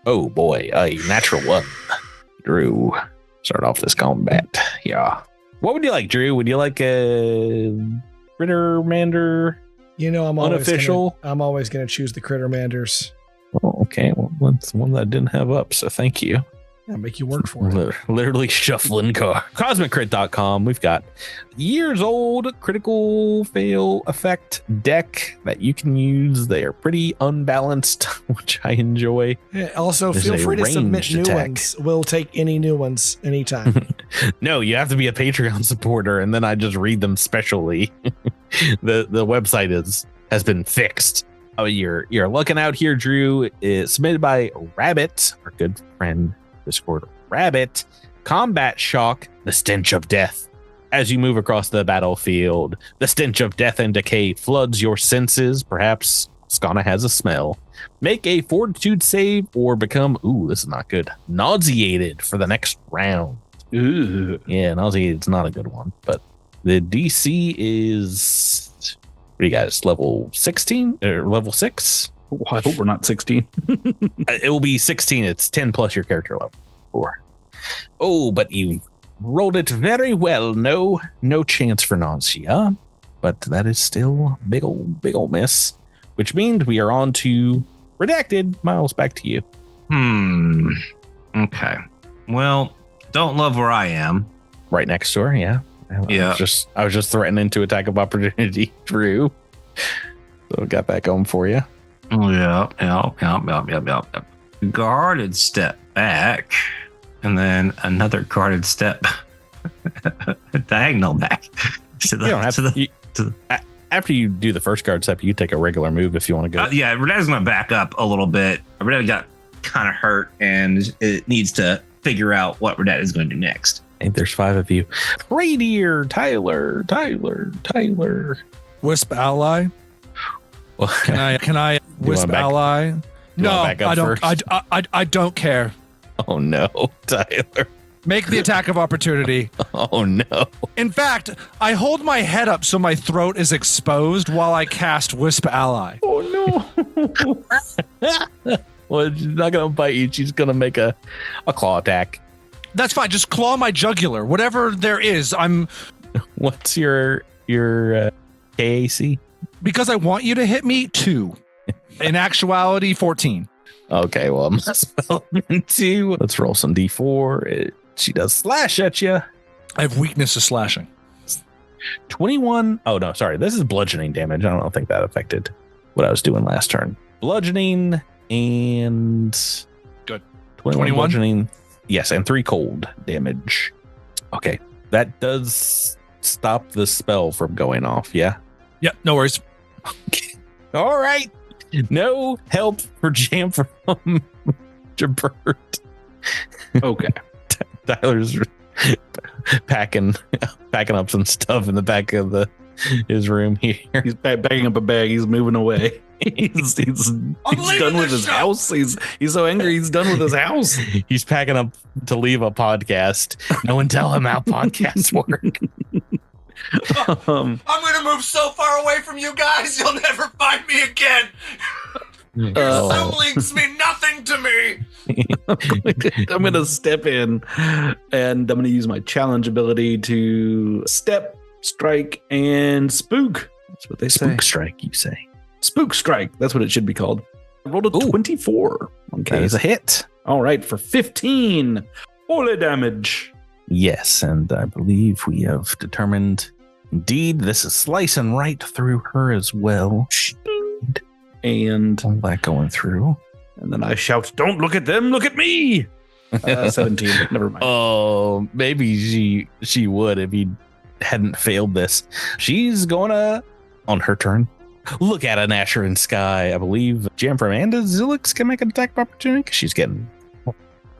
Oh boy, a natural 1. Drew, start off this combat. Yeah. What would you like, Drew? Would you like a Crittermander? I'm unofficial. I'm always gonna choose the Crittermanders. Oh, okay. Well, that's one that I didn't have up, so thank you. Yeah, make you work for it. Literally shuffling car. CosmicCrit.com. We've got years old critical fail effect deck that you can use. They are pretty unbalanced, which I enjoy. Yeah, also, feel free to submit new ones. We'll take any new ones anytime. No, you have to be a Patreon supporter, and then I just read them specially. The website has been fixed. Oh, you're looking out here, Drew. It's submitted by Rabbit, our good friend. Discord Rabbit. Combat shock, the stench of death. As you move across the battlefield, the stench of death and decay floods your senses. Perhaps Oskana has a smell. Make a fortitude save or become, this is not good, nauseated for the next round. Ooh. Yeah, nauseated's not a good one, but the DC is, what do you guys, level 16 or level 6? Oh, I hope we're not 16. It will be 16. It's 10 plus your character level. 4. Oh, but you rolled it very well. No chance for nausea, but that is still big old miss, which means we are on to Redacted. Miles, back to you. Okay. Well, don't love where I am. Right next door. Yeah. Yeah. I was just threatening to attack of opportunity, Drew. So got that going for you. Yeah. Guarded step back, and then another guarded step diagonal back. After you do the first guard step, you take a regular move if you want to go. Yeah, Renetta's going to back up a little bit. Renetta got kind of hurt, and it needs to figure out what Renetta is going to do next. I think there's 5 of you. Radier, Tyler. Wisp ally. Well, can I wisp ally? No, I don't. I don't care. Oh no, Tyler. Make the attack of opportunity. Oh no. In fact, I hold my head up so my throat is exposed while I cast Wisp Ally. Oh no. Well, she's not gonna bite you. She's gonna make a claw attack. That's fine. Just claw my jugular. Whatever there is, I'm. What's your KAC? Because I want you to hit me 2. In actuality, 14. Okay, well, I'm gonna spell 2. Let's roll some D4. She does slash at you. I have weakness to slashing. 21. Oh no, sorry. This is bludgeoning damage. I don't think that affected what I was doing last turn. Bludgeoning and good. 21 bludgeoning. Yes, and 3 cold damage. Okay, that does stop the spell from going off. Yeah. Yeah. No worries. Okay. All right. No help for Jam from Jabert. Okay. Tyler's packing up some stuff in the back of his room here. He's bagging up a bag. He's moving away. He's done with his house. He's so angry. He's done with his house. He's packing up to leave a podcast. No one tell him how podcasts work. I'm gonna move so far away from you guys, you'll never find me again. Your siblings mean nothing to me. I'm gonna step in, and I'm gonna use my challenge ability to step, strike, and spook. That's what they say. Spook strike, you say? Spook strike. That's what it should be called. I rolled a 24. Okay, that is a hit. All right, for 15 holy damage. Yes, and I believe we have determined, indeed, this is slicing right through her as well. And all that going through. And then I shout, "Don't look at them, look at me!" 17, never mind. Oh, maybe she would if you hadn't failed this. She's gonna, on her turn, look at an Asher in Sky. I believe Jamfram and Zilix can make an attack of opportunity because she's getting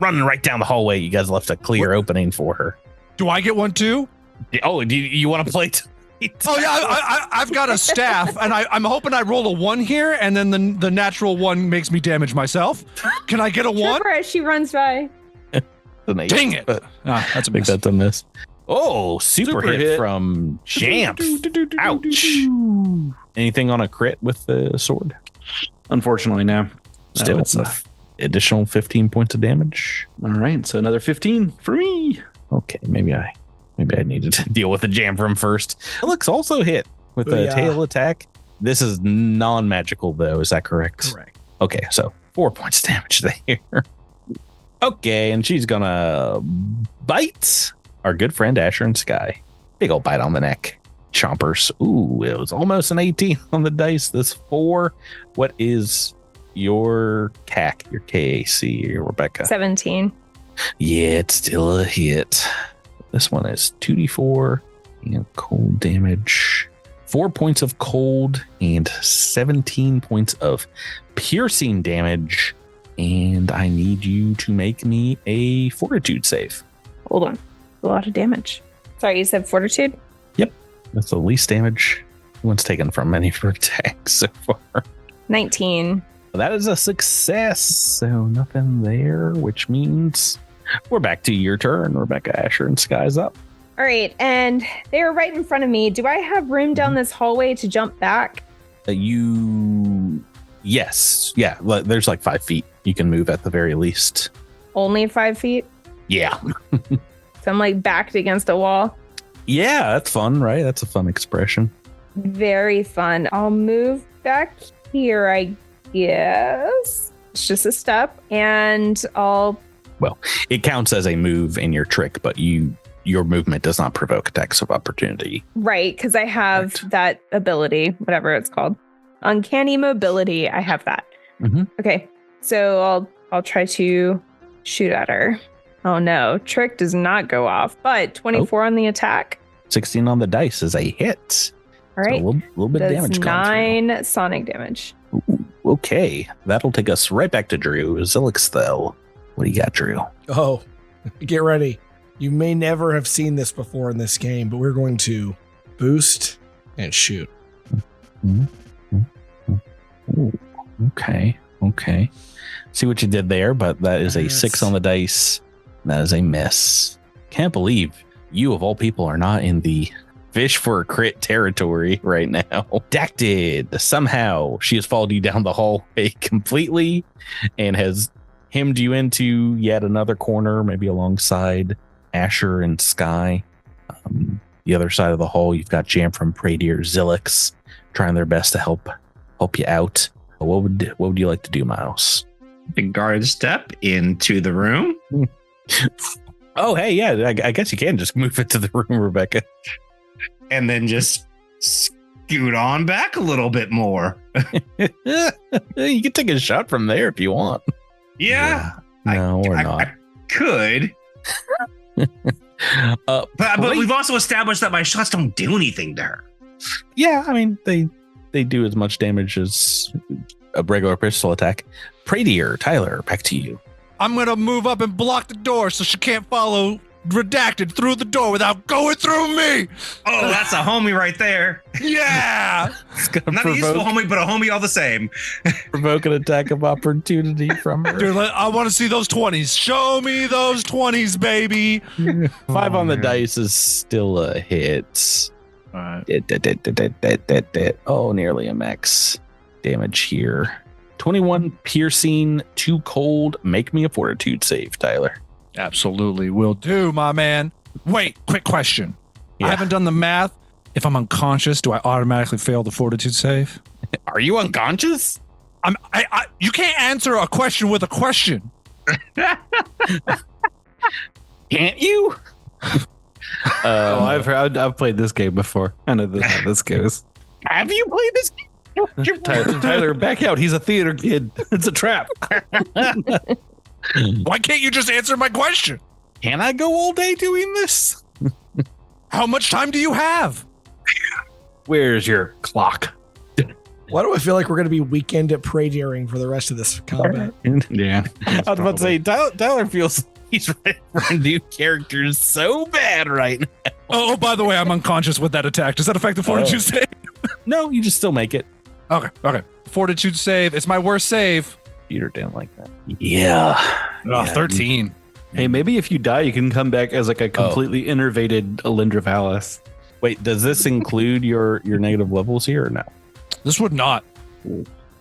running right down the hallway. You guys left a clear opening for her. Do I get one too? Oh, do you want to play? Oh yeah, I've got a staff, and I'm hoping I roll a 1 here, and then the natural 1 makes me damage myself. Can I get a 1? Trevor, as she runs by. Dang it! That's a miss. That's a miss. Oh, super hit from Jamf. Ouch. Anything on a crit with the sword? Unfortunately, no. Still, it's additional 15 points of damage. All right, so another 15 for me. Okay, maybe I needed to deal with the Jamfram first. Alex also hit with a tail attack. This is non-magical, though. Is that correct? Correct. Okay, so 4 points of damage there. Okay, and she's gonna bite our good friend Asher and Sky. Big old bite on the neck. Chompers. Ooh, it was almost an 18 on the dice. This 4. What is your CAC, your KAC, Rebecca? 17. Yeah, it's still a hit. This one is 2d4 and cold damage. 4 points of cold and 17 points of piercing damage. And I need you to make me a fortitude save. Hold on. A lot of damage. Sorry, you said fortitude? Yep. That's the least damage anyone's taken from any of her attacks so far. 19. That is a success. So nothing there, which means we're back to your turn, Rebecca. Asher and Sky's up. All right. And they were right in front of me. Do I have room down this hallway to jump back? Yes. Yeah. There's like 5 feet you can move at the very least. Only 5 feet? Yeah. So I'm like backed against a wall. Yeah, that's fun, right? That's a fun expression. Very fun. I'll move back here, I guess. It's just a step, and I'll... Well, it counts as a move in your trick, but your movement does not provoke attacks of opportunity. Right, because I have that ability, whatever it's called. Uncanny mobility, I have that. Mm-hmm. Okay, so I'll try to shoot at her. Oh no, trick does not go off, but 24 on the attack. 16 on the dice is a hit. All right. So a little bit of damage. 9 sonic damage. Ooh, okay, that'll take us right back to Drew. Zilix, though. What do you got, Drew? Oh, get ready. You may never have seen this before in this game, but we're going to boost and shoot. Ooh, okay. See what you did there, but that is a 6 on the dice. That is a miss. Can't believe you, of all people, are not in the fish for a crit territory right now. Dactid, somehow she has followed you down the hallway completely and has hemmed you into yet another corner, maybe alongside Asher and Sky. The other side of the hall, you've got Jam from Pradier, Zilix, trying their best to help you out. What would you like to do, Miles? Big guard step into the room. Oh, hey, yeah, I guess you can just move it to the room, Rebecca. And then just scoot on back a little bit more. You can take a shot from there if you want. Yeah. No, or not. I could. But we've also established that my shots don't do anything to her. Yeah, I mean, they do as much damage as a regular pistol attack. Pradier, Tyler, back to you. I'm going to move up and block the door so she can't follow Redacted through the door without going through me. Oh, that's a homie right there. Yeah. Not a useful homie, but a homie all the same. Provoke an attack of opportunity from her. Dude, I want to see those 20s. Show me those 20s, baby. 5 on the dice is still a hit. All right. Oh, nearly a max damage here. 21 piercing, 2 cold. Make me a fortitude save, Tyler. Absolutely will do, my man. Wait, quick question. Yeah. I haven't done the math. If I'm unconscious, do I automatically fail the fortitude save? Are you unconscious? You can't answer a question with a question. Can't you? I've played this game before. I know how this goes. Have you played this game? Tyler, back out. He's a theater kid. It's a trap. Why can't you just answer my question? Can I go all day doing this? How much time do you have? Where's your clock? Why do I feel like we're going to be weekend at Pradiering for the rest of this combat? Yeah. I was about to say, Tyler feels he's ready for new characters so bad right now. Oh, by the way, I'm unconscious with that attack. Does that affect the fortitude save? No, you just still make it. Okay. Fortitude save. It's my worst save. Peter didn't like that. Yeah. 13. Hey, maybe if you die, you can come back as like a completely innervated Alyndra Valis. Wait, does this include your negative levels here or no? This would not.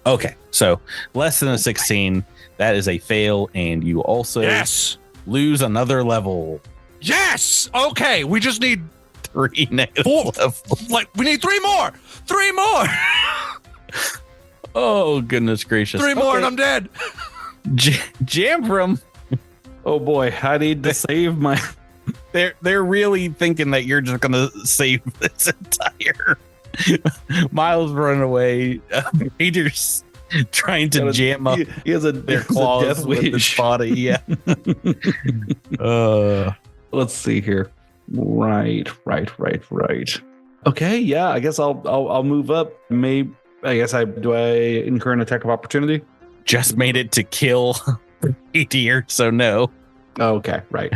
Okay, so less than a 16. That is a fail, and you also lose another level. Yes. Okay, we just need 3 negative levels. Like we need 3 more. 3 more. Oh, goodness gracious. 3 more and I'm dead. Jamfram. Oh boy, I need to save my. They're really thinking that you're just gonna save this entire. Miles running away. Peter's trying to jam up. He has their claws with his body. Yeah. Let's see here. Right. Okay, yeah. I guess I'll move up. I incur an attack of opportunity? Just made it to kill Peter, so no. Okay, right.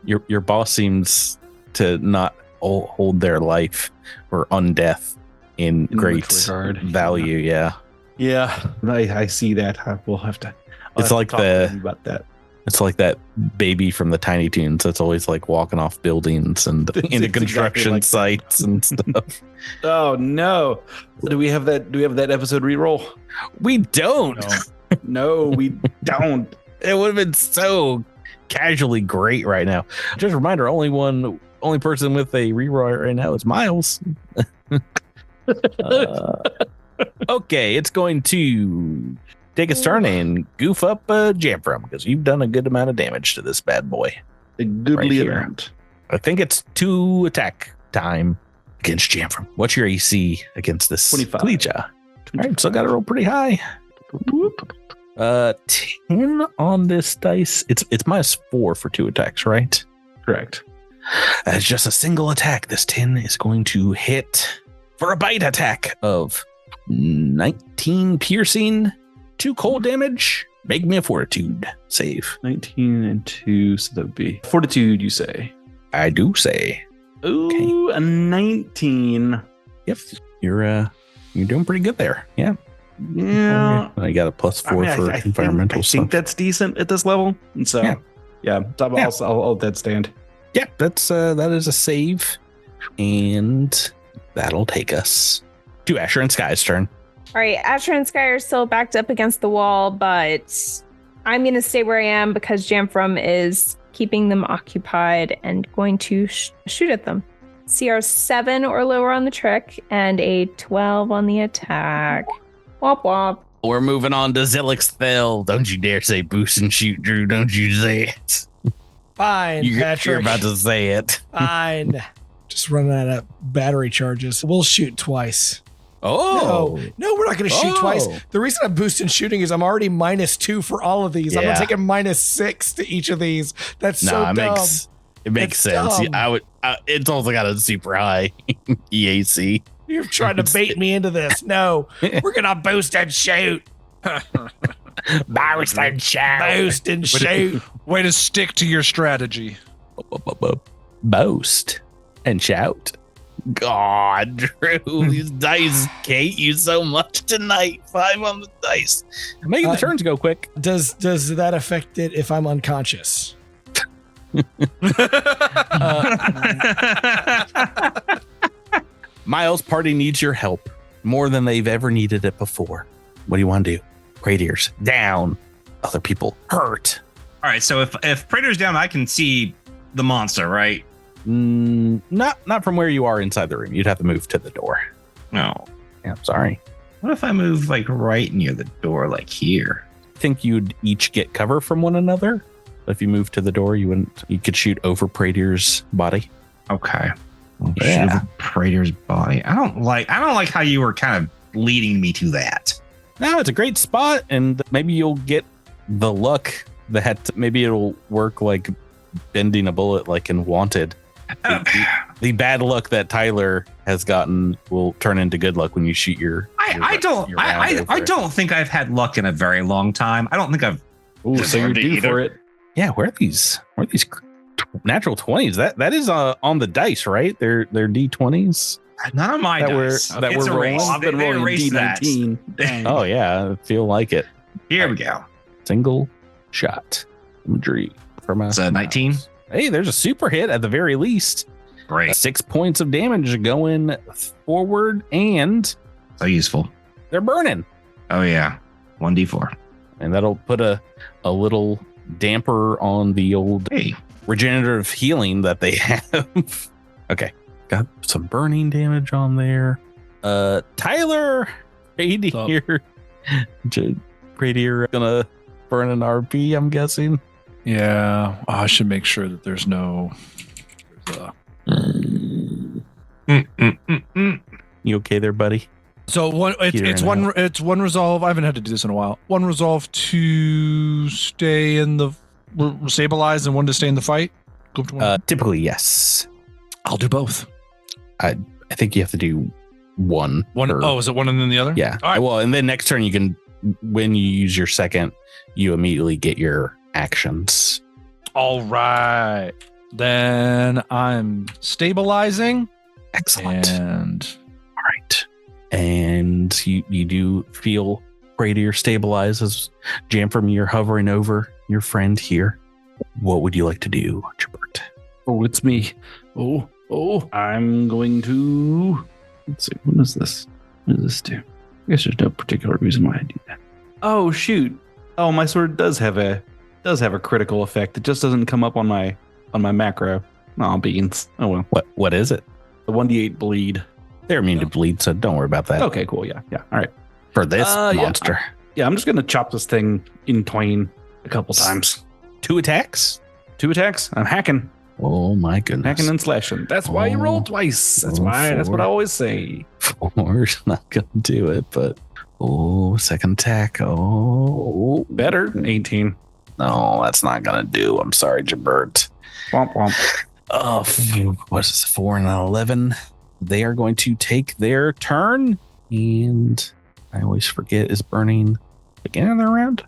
Your boss seems to not hold their life or undeath in great value. Yeah. I see that. We'll have to. It's like talk about that. It's like that baby from the Tiny Toons that's always like walking off buildings and into construction sites and stuff. Oh no! Do we have that episode reroll? We don't. No, we don't. It would have been so casually great right now. Just a reminder: only person with a reroll right now is Miles. Okay, it's going to take its turn and goof up Jamfram because you've done a good amount of damage to this bad boy. A goodly amount. I think it's 2 attack time against Jamfram. What's your AC against this 25. Kleecha? All right, so got to roll pretty high. 10 on this dice. It's -4 for 2 attacks, right? Correct. As just a single attack, this 10 is going to hit for a bite attack of 19 piercing, 2 cold damage. Make me a fortitude save. 19 and 2, so that would be fortitude, you say? I do say. Ooh, okay. A 19. Yep. You're doing pretty good there. Yeah. Yeah. I got a +4 for environmental stuff. I think that's decent at this level. And so, I'll let that stand. Yeah, that is a save. And that'll take us to Asher and Sky's turn. All right, Asher and Sky are still backed up against the wall, but I'm going to stay where I am because Jamfram is keeping them occupied and going to shoot at them. CR 7 or lower on the trick and a 12 on the attack. Womp womp. We're moving on to Zilixthel. Don't you dare say boost and shoot, Drew. Don't you say it. Fine, Patrick. You're about to say it. Fine. Just running out of battery charges. We'll shoot twice. Oh. No, we're not going to shoot twice. The reason I'm boosting shooting is I'm already -2 for all of these. Yeah. I'm going to take a -6 to each of these. That's so dumb. It makes sense. Dumb. It's also got a super high EAC. You're trying to bait me into this. No, we're going to boost and shoot. Boost and shout. Boost and shoot. Way to stick to your strategy. Boast and shout. God, Drew, these dice hate you so much tonight. 5 on the dice. Making the turns go quick. Does that affect it if I'm unconscious? Miles' party needs your help more than they've ever needed it before. What do you want to do? Praetors down. Other people hurt. All right, so if Praetor's down, I can see the monster, right? Not from where you are inside the room. You'd have to move to the door. No. Yeah, sorry. What if I move like right near the door, like here? I think you'd each get cover from one another. If you move to the door, you could shoot over Praetor's body. Okay. Shoot over Praetor's body. I don't like how you were kind of leading me to that. No, it's a great spot, and maybe you'll get the luck that maybe it'll work like bending a bullet like in Wanted. The bad luck that Tyler has gotten will turn into good luck when you shoot your. I don't think I've had luck in a very long time. I don't think I've. Ooh, so you're due for it. Yeah, where are these natural 20s? That is on the dice, right? They're D20s. Not on my dice. That we're rolling. I've been rolling D19. Dang. Oh yeah, I feel like it. Here we go. Single shot imagery from us. 19. Hey, there's a super hit at the very least. Great. 6 points of damage going forward, and so useful. They're burning. Oh yeah, 1d4, and that'll put a little damper on the old regenerative healing that they have. Okay, got some burning damage on there. Tyler, Radier gonna burn an RP, I'm guessing. Yeah, I should make sure that there's no. You okay there, buddy? So it's one resolve. I haven't had to do this in a while. One resolve to stay in the stabilize, and one to stay in the fight. Typically, yes. I'll do both. I think you have to do one. Is it one and then the other? Yeah. All right. Well, and then next turn you can, when you use your second, you immediately get your actions. All right. Then I'm stabilizing. Excellent. And all right. And you do feel Radier stabilize as Jamfram, you're hovering over your friend here. What would you like to do, Jabert? Oh, it's me. Oh, I'm going to. Let's see. What is this? What does this do? I guess there's no particular reason why I do that. Oh, shoot. Oh, my sword does have a critical effect. It just doesn't come up on my macro. Aw, beans. Oh well. What is it? The 1d8 bleed. They're immune to bleed, so don't worry about that. Okay, cool. Yeah. All right. For this monster. Yeah, I'm just gonna chop this thing in twain a couple times. 2 attacks? 2 attacks. I'm hacking. Oh my goodness. Hacking and slashing. That's why you roll twice. That's why. That's what I always say. 4's not gonna do it, but second attack. Better. 18. No, that's not gonna do. I'm sorry, Jabert. Womp womp. What is this? 4 and 11. They are going to take their turn, and I always forget, is burning beginning of the round?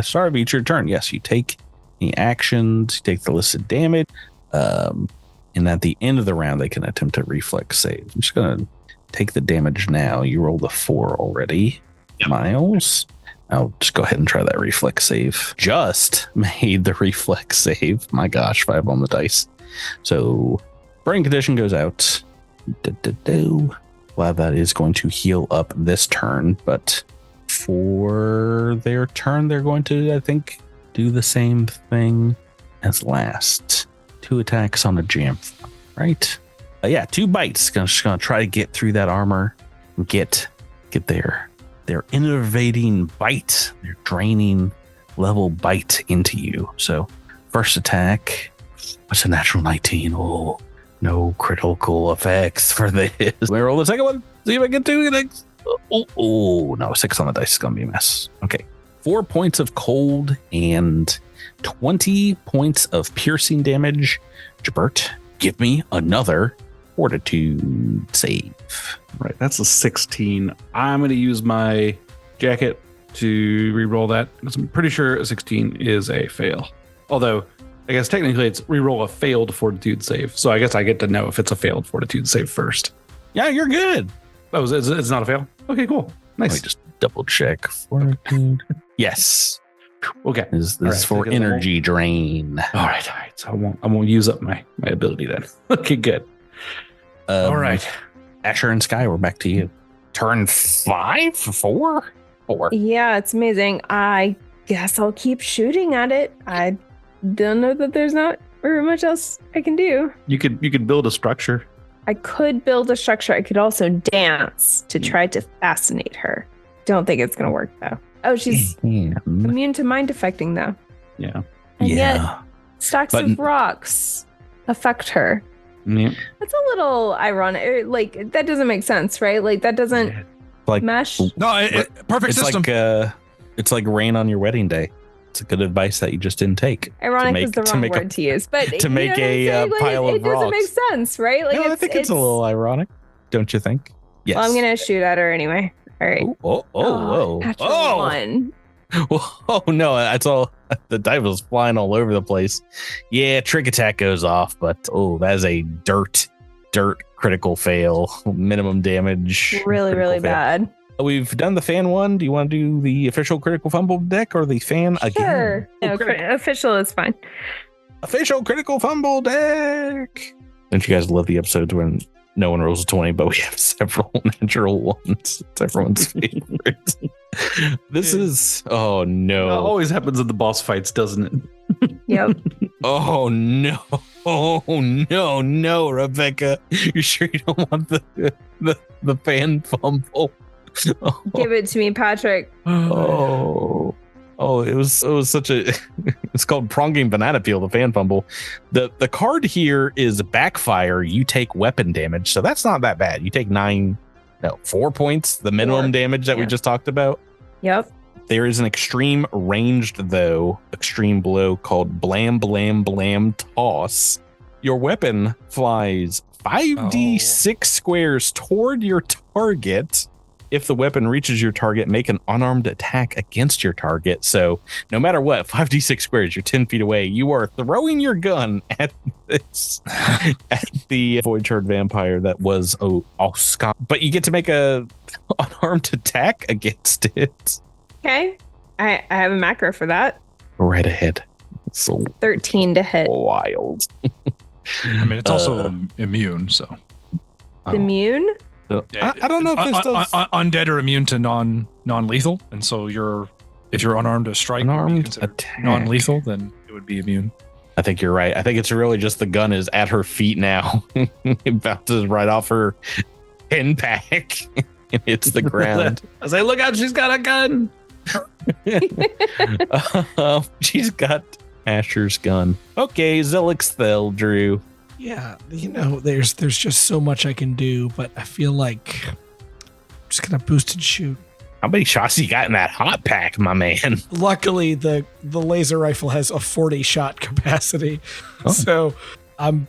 Start of each your turn. Yes, you take the actions, you take the listed damage, and at the end of the round, they can attempt a reflex save. I'm just going to take the damage now. You rolled a 4 already, Miles. I'll just go ahead and try that reflex save. Just made the reflex save. My gosh, 5 on the dice. So, burning condition goes out. Well, that is going to heal up this turn, but for their turn, they're going to, I think, do the same thing as last. 2 attacks on a Jamf, right? 2 bites. Just gonna try to get through that armor and get their innervating bite, their draining level bite into you. So first attack, what's a natural 19? Oh, no critical effects for this. Let me roll the second one. See if I get 2 things. Oh, no, 6 on the dice is going to be a mess. Okay. 4 points of cold and 20 points of piercing damage. Jabert, give me another fortitude save. Right, that's a 16. I'm going to use my jacket to re-roll that because I'm pretty sure a 16 is a fail. Although, I guess technically it's re-roll a failed fortitude save. So I guess I get to know if it's a failed fortitude save first. Yeah, you're good. Oh, it's not a fail? Okay, cool. Nice. Let me just double check. Fortitude. Yes. Okay. This is for energy drain. All right. So I won't use up my ability then. Okay, good. All right. Asher and Sky, we're back to you. Turn 5? 4? Yeah, it's amazing. I guess I'll keep shooting at it. I don't know that there's not very much else I can do. You could build a structure. I could build a structure. I could also dance to try to fascinate her. Don't think it's going to work, though. Oh, she's immune to mind affecting, though. Yeah. And yet, stacks of rocks affect her. Yeah. That's a little ironic. Like, that doesn't make sense, right? Like, that doesn't mesh. No, perfect system. It's like rain on your wedding day. It's a good advice that you just didn't take. Ironic is the wrong word to use, but to make a pile of rocks. It doesn't make sense, right? Like, no, I think it's a little ironic, don't you think? Yes. Well, I'm gonna shoot at her anyway. All right. Whoa! One. Oh no! That's all. The dice was flying all over the place. Yeah, trick attack goes off, but that is a dirt critical fail. Minimum damage. Really bad. We've done the fan one. Do you want to do the official critical fumble deck or the fan again? Sure. No, official is fine. Official critical fumble deck. Don't you guys love the episodes when no one rolls a 20, but we have several natural ones? It's everyone's favorite. This is, oh no. It always happens in the boss fights, doesn't it? Yep. Oh no. Oh no, Rebecca. You sure you don't want the fan fumble? Give it to me, Patrick. Oh, it was such a. It's called Pronging Banana Peel, the fan fumble. The card here is Backfire. You take weapon damage, so that's not that bad. You take 4 points, the minimum damage that we just talked about. Yep. There is an extreme ranged extreme blow called Blam Blam Blam Toss. Your weapon flies 5d6 squares toward your target. If the weapon reaches your target, make an unarmed attack against your target. So no matter what, 5d6 squares, you're 10 feet away. You are throwing your gun at this at the Voidshard Vampire that was Oskana. But you get to make a unarmed attack against it. Okay. I have a macro for that. Right ahead. So 13 to hit. Wild. I mean, it's also immune, so. Immune? I don't know if this does. Undead are immune to non-lethal, and so if you're unarmed to strike, unarmed attack, non-lethal, then it would be immune. I think you're right. I think it's really just the gun is at her feet now. It bounces right off her pen pack and hits the ground. I say, look out, she's got a gun. She's got Asher's gun. Okay, Zilix Drew. Yeah, there's just so much I can do, but I feel like I'm just gonna boost and shoot. How many shots you got in that hot pack, my man? Luckily, the laser rifle has a 40 shot capacity, so I'm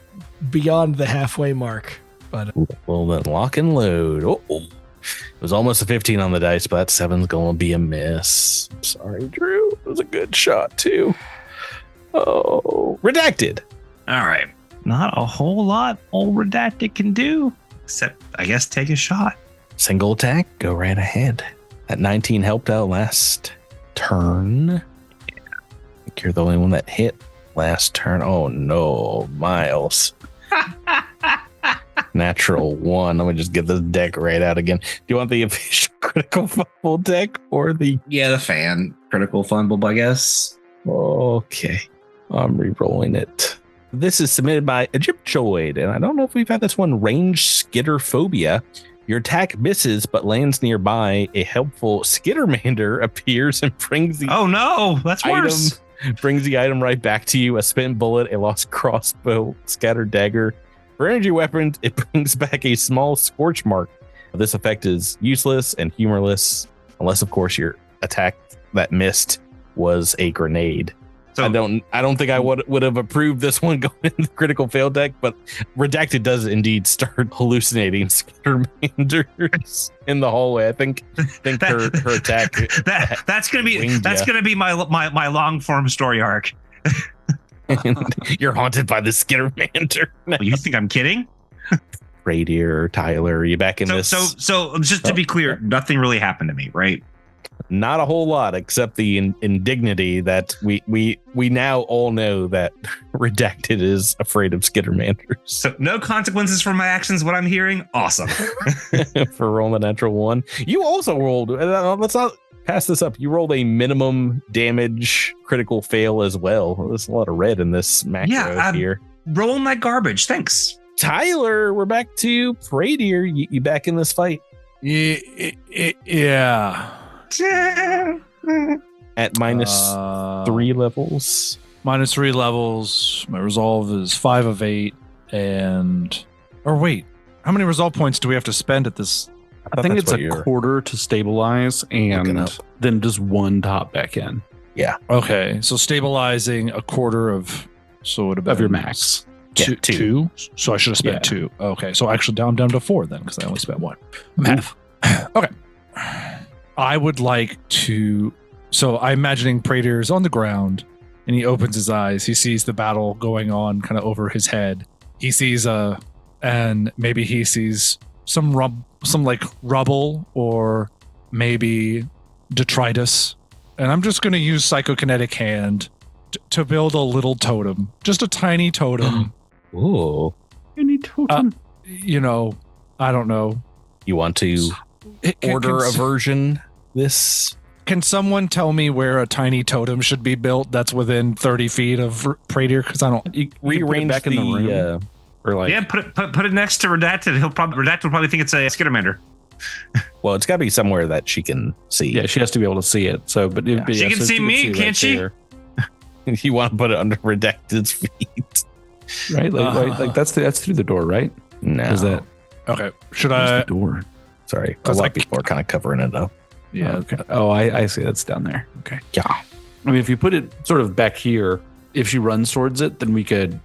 beyond the halfway mark. But well, then lock and load. It was almost a 15 on the dice, but that 7's going to be a miss. I'm sorry, Drew. It was a good shot too. Oh, redacted. All right. Not a whole lot old redacted can do, except I guess take a shot. Single attack, go right ahead. That 19 helped out last turn. Yeah. I think you're the only one that hit last turn. Oh no, Miles. Natural 1. Let me just get this deck right out again. Do you want the official critical fumble deck or the... Yeah, the fan critical fumble, I guess. Okay. I'm re-rolling it. This is submitted by Egyptoid, and I don't know if we've had this one. Range Skitterphobia. Your attack misses but lands nearby. A helpful Skittermander appears and brings the that's worse. Brings the item right back to you. A spent bullet, a lost crossbow, scattered dagger. For energy weapons, it brings back a small scorch mark. This effect is useless and humorless, unless of course your attack that missed was a grenade. So I don't think I would have approved this one going in the critical fail deck, but Redacted does indeed start hallucinating Skittermanders in the hallway. I think her attack that's gonna be my long form story arc. And you're haunted by the Skittermander. You think I'm kidding? Radier, Tyler, are you back in this? So just to be clear, nothing really happened to me, right? Not a whole lot, except the indignity that we now all know that Redacted is afraid of Skittermanders. So no consequences for my actions. What I'm hearing, awesome. For rolling a natural 1, you also rolled. Let's not pass this up. You rolled a minimum damage critical fail as well. There's a lot of red in this macro here. Rolling like garbage. Thanks, Tyler. We're back to Pradier. You back in this fight? Yeah. At minus 3 levels. Minus 3 levels. My resolve is 5 of 8. Wait, how many resolve points do we have to spend at this? I think it's a quarter to stabilize and then just 1 top back in. Yeah. Okay. So stabilizing a quarter of, so it would have been of your max. Two. So I should have spent 2. Okay. So actually down to 4 then, because I only spent 1. Math. Okay. I would like to. So I'm imagining Praetor is on the ground and he opens his eyes. He sees the battle going on kind of over his head. He sees and maybe he sees some rubble or maybe detritus. And I'm just going to use Psychokinetic Hand to build a little totem, just a tiny totem. Ooh. Tiny totem. I don't know. You want to order a version? This. Can someone tell me where a tiny totem should be built that's within 30 feet of Pradier? Because I don't. You rearrange back in the room. Put it next to Redacted. Redacted will probably think it's a Skittermander. Well, it's got to be somewhere that she can see. Yeah, she has to be able to see it. So, but she can see me, can't she? You want to put it under Redacted's feet, right? Like that's through the door, right? No, is that okay? Should I? The door. Sorry, a lot of people are kind of covering it up. Yeah. Okay. Oh, I see. That's down there. Okay. Yeah. I mean, if you put it sort of back here, if she runs towards it, then we could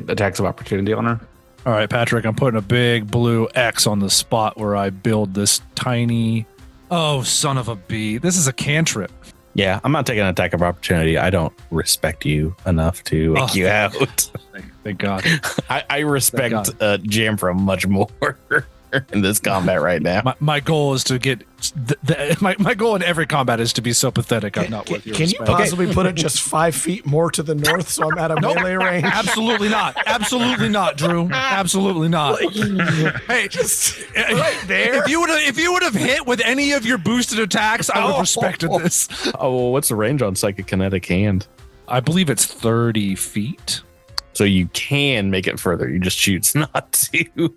attacks of opportunity on her. All right, Patrick, I'm putting a big blue X on the spot where I build this tiny. Oh, son of a bee! This is a cantrip. Yeah, I'm not taking an attack of opportunity. I don't respect you enough to kick you out. Thank God. I respect Jamfra much more in this combat right now. My goal is to get my goal in every combat is to be so pathetic. I'm not worth your Can respect. you possibly put it just 5 feet more to the north so I'm at a melee range? Absolutely not. Absolutely not, Drew. Absolutely not. Hey, right there. If you would have hit with any of your boosted attacks, I would have respected this. Oh, well, what's the range on Psychic Kinetic Hand? I believe it's 30 feet. So you can make it further. You just choose not to.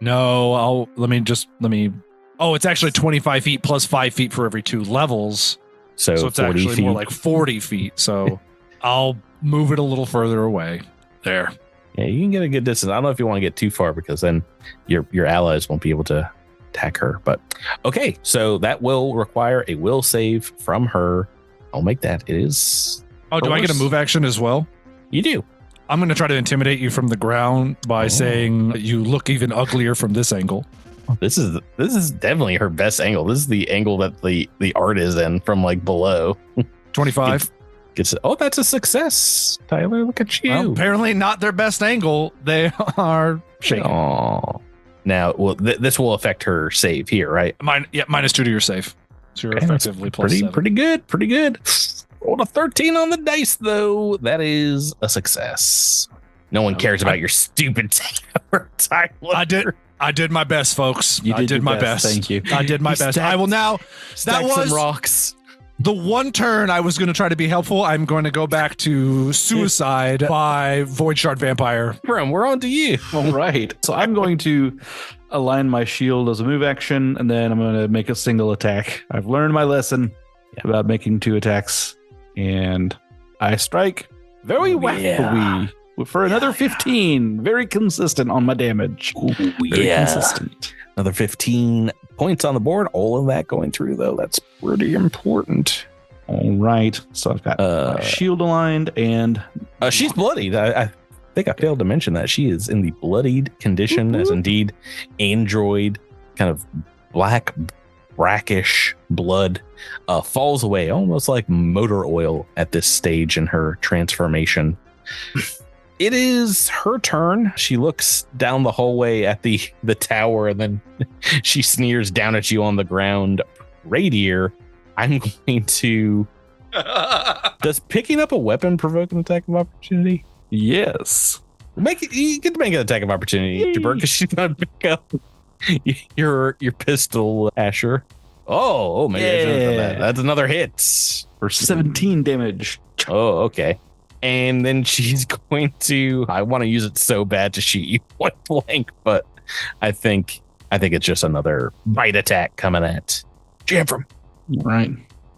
No, let me. Oh, it's actually 25 feet plus 5 feet for every 2 levels. So it's actually more like 40 feet. So I'll move it a little further away. There. Yeah, you can get a good distance. I don't know if you want to get too far because then your allies won't be able to attack her. But okay, so that will require a will save from her. I'll make that. It is. Oh, do I get a move action as well? You do. I'm going to try to intimidate you from the ground by saying you look even uglier from this angle. This is definitely her best angle. This is the angle that the art is in from like below. 25. That's a success, Tyler. Look at you. Well, apparently not their best angle. They are shaking. Oh. Now, well, this will affect her save here, right? -2 to your save. So you're effectively plus 7. Pretty good. Rolled a 13 on the dice, though. That is a success. No one cares about your stupid tower, Tyler. I did my best, folks. I did my best. Thank you. I did my best. I will now. That was some rocks. The one turn I was going to try to be helpful. I'm going to go back to suicide by Voidshard Vampire. We're on to you. All right. So I'm going to align my shield as a move action, and then I'm going to make a single attack. I've learned my lesson about making 2 attacks, and I strike very wackily for another 15. Very consistent on my damage. Very consistent. Another 15 points on the board. All of that going through, though. That's pretty important. All right. So I've got my shield aligned, and she's bloodied. I think I failed to mention that she is in the bloodied condition, as indeed android kind of black brackish blood falls away almost like motor oil at this stage in her transformation. It is her turn. She looks down the hallway at the tower, and then she sneers down at you on the ground. Radier, I'm going to... Does picking up a weapon provoke an attack of opportunity? Yes. You get to make an attack of opportunity, Jabber, because she's going to pick up your pistol, Asher. Oh, maybe that's another hit for 17 damage. Oh, okay. And then she's going to. I want to use it so bad to shoot you point blank, but I think it's just another bite attack coming at Jamfram. Right.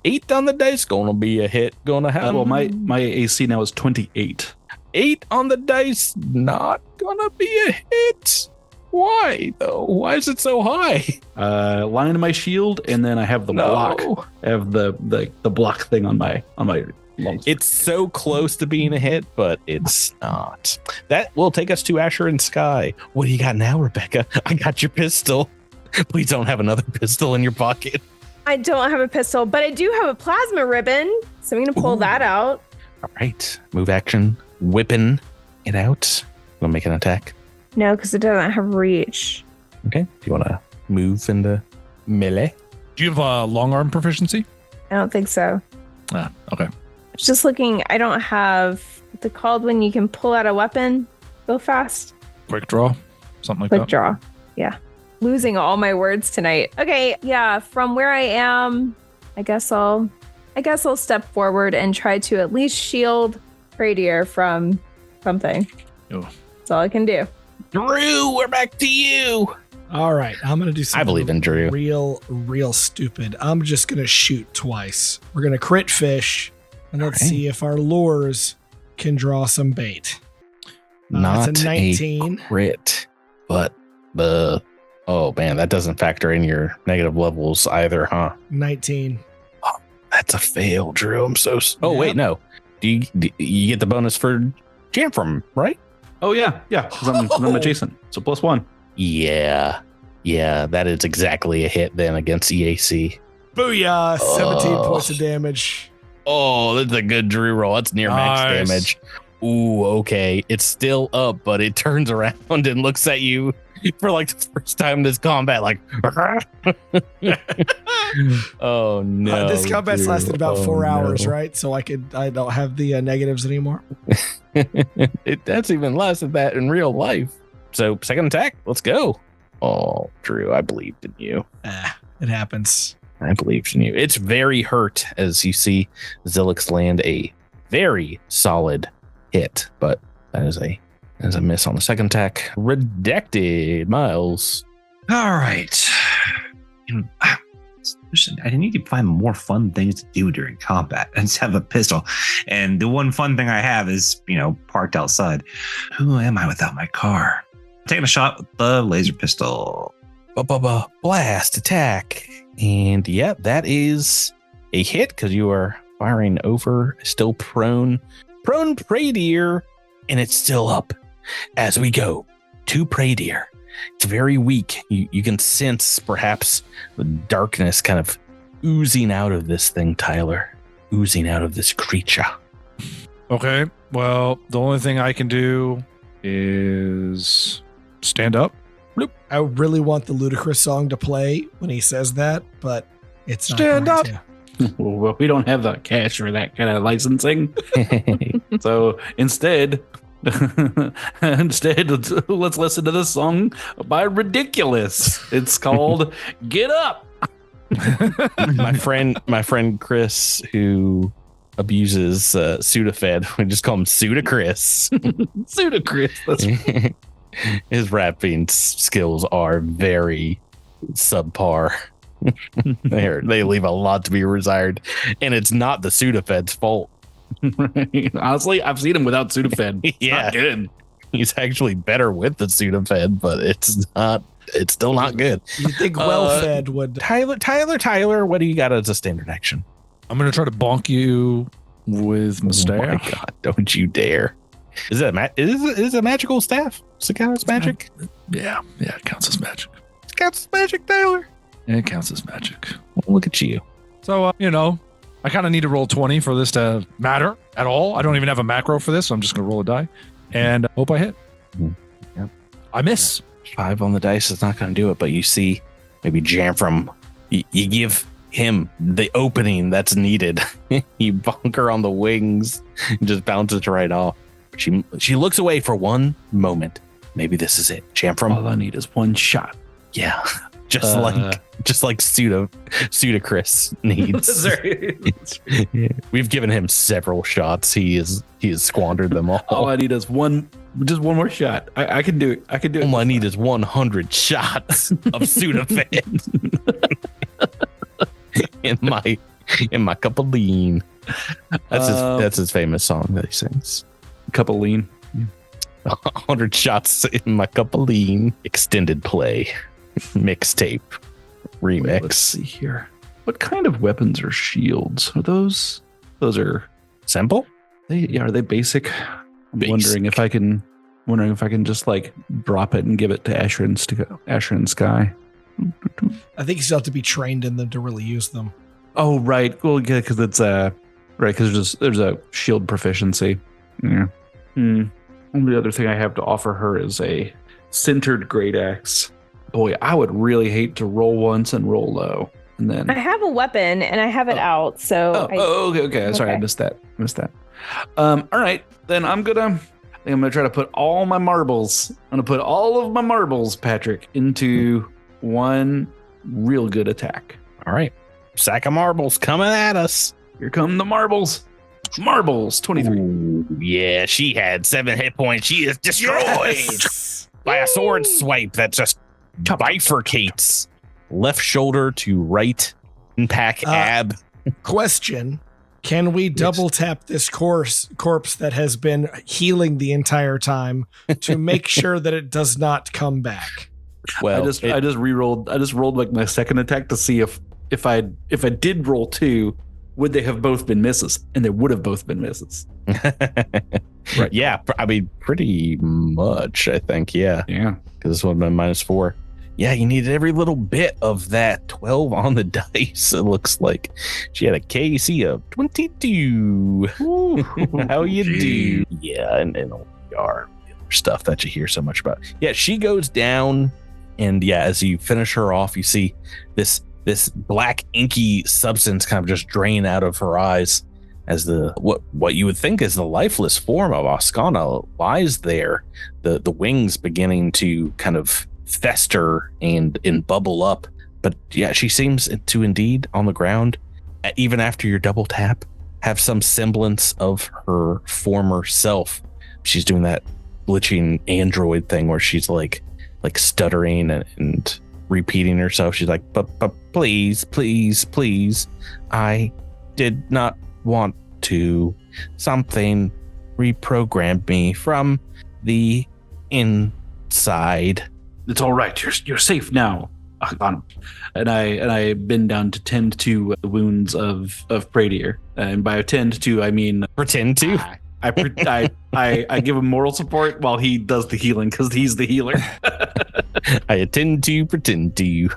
8 on the dice, gonna be a hit. Gonna have. Well, my AC now is 28. 8 on the dice, not gonna be a hit. Why though? Why is it so high? Line to my shield, and then I have the block. I have the block thing on my long. It's so close to being a hit, but it's not. That will take us to Asher and Sky. What do you got now, Rebecca? I got your pistol. Please don't have another pistol in your pocket. I don't have a pistol, but I do have a plasma ribbon, so I'm going to pull that out. All right. Move action. Whipping it out. Gonna make an attack. No, because it doesn't have reach. Okay. Do you want to move into melee? Do you have a long arm proficiency? I don't think so. Okay. Just looking, I don't have the called when you can pull out a weapon, go fast. Quick draw, something like that. Quick draw, yeah. Losing all my words tonight. Okay, yeah. From where I am, I guess I'll step forward and try to at least shield Radier from something. Oh. That's all I can do. Drew, we're back to you. All right, I'm going to do something. I believe in Drew. Real stupid. I'm just going to shoot twice. We're going to crit fish, and let's see if our lures can draw some bait. Not it's a 19. A crit, but oh man, that doesn't factor in your negative levels either, huh? 19. Oh, that's a fail, Drew. I'm so. Oh wait, no. Do you get the bonus for jam from, right? Oh yeah. Because I'm adjacent, so +1. Yeah, that is exactly a hit then against EAC. Booyah! 17 points of damage. Oh, that's a good Drew roll. That's near max damage. Ooh, okay. It's still up, but it turns around and looks at you for like the first time in this combat, like, oh no. This combat's lasted about 4 hours, right? So I don't have the negatives anymore. That's even less than that in real life. So second attack, let's go. Oh, Drew, I believed in you. It happens. I believed in you. It's very hurt as you see Zilix land a very solid hit, but that is a miss on the second attack. Redacted, Miles. All right. I need to find more fun things to do during combat. I just have a pistol. And the one fun thing I have is, parked outside. Who am I without my car? Taking a shot with the laser pistol. Blast, attack. And yeah, that is a hit because you are firing over still prone prey deer, and it's still up as we go to prey deer. It's very weak. You can sense perhaps the darkness kind of oozing out of this thing, Tyler, oozing out of this creature. Okay, well, the only thing I can do is stand up. Bloop. I really want the ludicrous song to play when he says that, but it's not stand up. Well, we don't have the cash for that kind of licensing. So instead, let's listen to this song by Ridiculous. It's called Get Up. my friend Chris, who abuses Sudafed, we just call him Sudachris. Sudachris. That's his rapping skills are very subpar. They leave a lot to be desired, and it's not the Sudafed's fault. Honestly, I've seen him without Sudafed. Yeah, not good. He's actually better with the Sudafed, but it's still not good. You think well-fed would... Tyler, what do you got as a standard action? I'm going to try to bonk you with my staff. Oh my God, don't you dare. Is it a magical staff? Does it count as magic? Yeah, it counts as magic. It counts as magic, Tyler. It counts as magic. Well, look at you. So, I kind of need to roll 20 for this to matter at all. I don't even have a macro for this, so I'm just going to roll a die and hope I hit. Yep. I miss. 5 on the dice is not going to do it, but you see maybe Jamfram, you give him the opening that's needed. You bonk her on the wings and just bounces right off. She looks away for one moment. Maybe this is it. Jamfram. All I need is one shot. Yeah. Just like Sudachris needs. We've given him several shots. He has squandered them all. All I need is one more shot. I can do it. All I need is 100 shots of Sudafed in my cup of lean. That's his famous song that he sings. Cup of lean. 100 shots in my cup of lean. Extended play. Mixtape remix. Wait, let's see here. What kind of weapons are shields? Are those are simple? Are they basic? I'm wondering if I can just like drop it and give it to Asher and Sky. I think you still have to be trained in them to really use them. Oh right. Well, yeah, because it's because there's a shield proficiency. Yeah. The other thing I have to offer her is a sintered great axe. Boy, I would really hate to roll once and roll low, and then I have a weapon and I have it out. So okay. Sorry, I missed that. All right, then I'm gonna try to put all my marbles. I'm gonna put all of my marbles, Patrick, into one real good attack. All right, sack of marbles coming at us. Here come the marbles. Marbles 23. Ooh, yeah, she had 7 hit points. She is destroyed by a sword swipe that just bifurcates left shoulder to right impact ab. Question. Can we double tap this corpse that has been healing the entire time to make sure that it does not come back? Well, I just re-rolled. I just rolled like my second attack to see if I did roll 2, would they have both been misses? And they would have both been misses. Right. Yeah, I mean, pretty much. I think. Yeah. Because this would have been -4. Yeah, you needed every little bit of that 12 on the dice. It looks like she had a KC of 22. How you do? Yeah, and all the other stuff that you hear so much about. Yeah, she goes down, and yeah, as you finish her off, you see this black inky substance kind of just drain out of her eyes as the what you would think is the lifeless form of Oskana lies there. The wings beginning to kind of fester and bubble up, but yeah, she seems to indeed on the ground, even after your double tap, have some semblance of her former self. She's doing that glitching android thing where she's like stuttering and repeating herself. She's like, but please, I did not want to. Something reprogrammed me from the inside. It's all right. You're safe now. And I bend down to tend to the wounds of Pradier. And by tend to, I mean pretend to. I give him moral support while he does the healing because he's the healer. I attend to pretend to.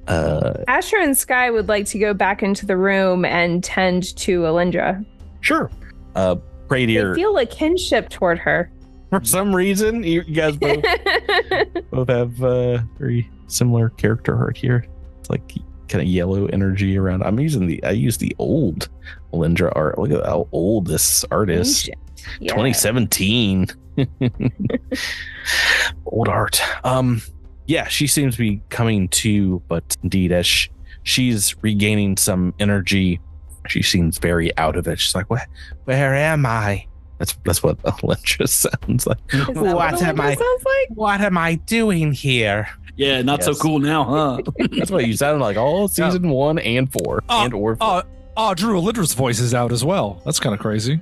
Asher and Sky would like to go back into the room and tend to Alyndra. Sure. Pradier. I feel a kinship toward her. For some reason, you guys both have very similar character art here. It's like kind of yellow energy around. I use the old Alyndra art. Look at how old this art is. Yeah. 2017. Old art. Yeah, she seems to be coming to, but indeed, as she's regaining some energy, she seems very out of it. She's like, where am I? That's what Alyndra sounds like. What am I doing here? Yeah, not so cool now, huh? That's what you sounded like all season 1 and 4 and or 4. Drew, Alyndra's voice is out as well. That's kind of crazy.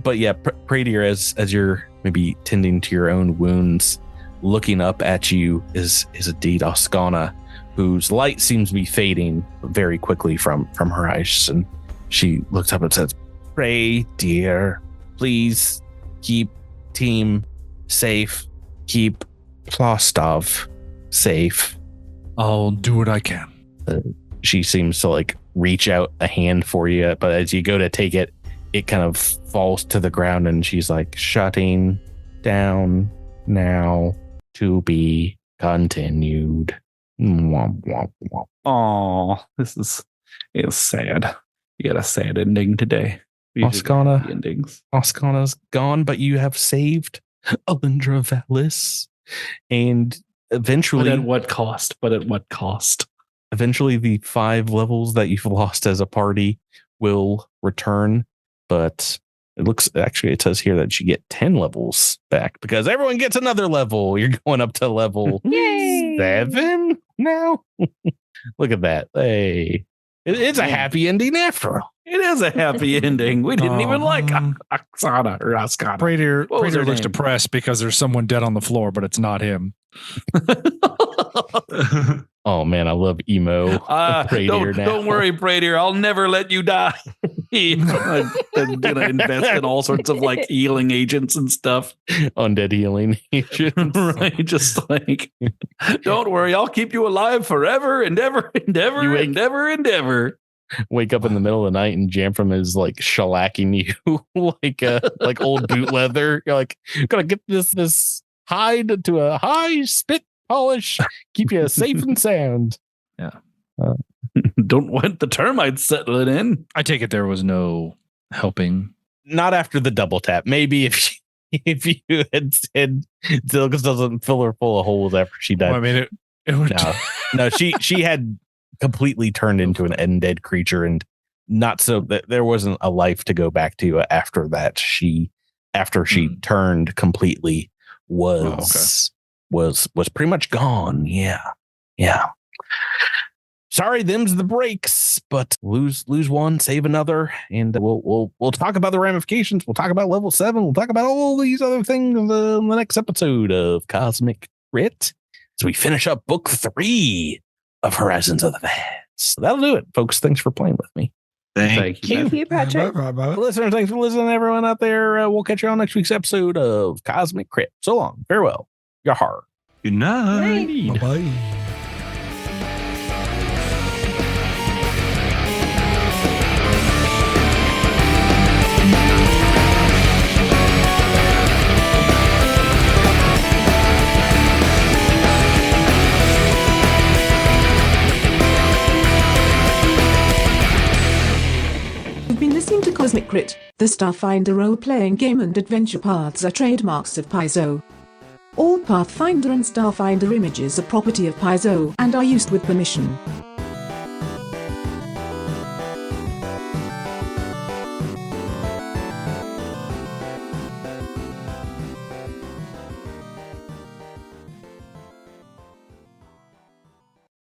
But yeah, Pradier, as you're maybe tending to your own wounds, looking up at you is indeed Oskana, whose light seems to be fading very quickly from her eyes, and she looks up and says, Pradier, please keep team safe. Keep Plostov safe. I'll do what I can. She seems to like reach out a hand for you, but as you go to take it, it kind of falls to the ground, and she's like, shutting down now, to be continued. Oh, this is sad. You got a sad ending today. Oskana's gone, but you have saved Alyndra Valis, and eventually, But at what cost? Eventually, the 5 levels that you've lost as a party will return, but it says here that you get 10 levels back because everyone gets another level. You're going up to level 7 now. Look at that. Hey, it's a happy ending after all. It is a happy ending. We didn't even like Oskana or Oskana. Pradier looks depressed because there's someone dead on the floor, but it's not him. Oh man, I love emo. Pradier now. Don't worry, Pradier. I'll never let you die. I'm gonna invest in all sorts of like healing agents and stuff. Undead healing agents. Right. Just like, don't worry, I'll keep you alive forever and ever and ever and ever and ever. Wake up in the middle of the night and Jamfram is like shellacking you like old boot leather. You're like, gotta get this hide to a high spit polish, keep you safe and sound. Yeah. Don't want the termites settling in. I take it there was no helping. Not after the double tap. Maybe if you had said Zilgus doesn't fill her full of holes after she died. Well, I mean, it would. No, she had completely turned into an undead creature, and not so that there wasn't a life to go back to after that. After she turned completely was was pretty much gone. Yeah. Sorry, them's the breaks, but lose one, save another, and we'll talk about the ramifications. We'll talk about level 7. We'll talk about all these other things in the next episode of Cosmic Crit. So we finish up book 3 of Horizons of the Vast. So that'll do it, folks. Thanks for playing with me. Thank you. Thank you, Patrick. Listeners, thanks for listening, everyone out there. We'll catch you on next week's episode of Cosmic Crit. So long. Farewell. Yahar. Good night. Bye-bye. You've been listening to Cosmic Crit, the Starfinder role-playing game, and adventure paths are trademarks of Paizo. All Pathfinder and Starfinder images are property of Paizo and are used with permission.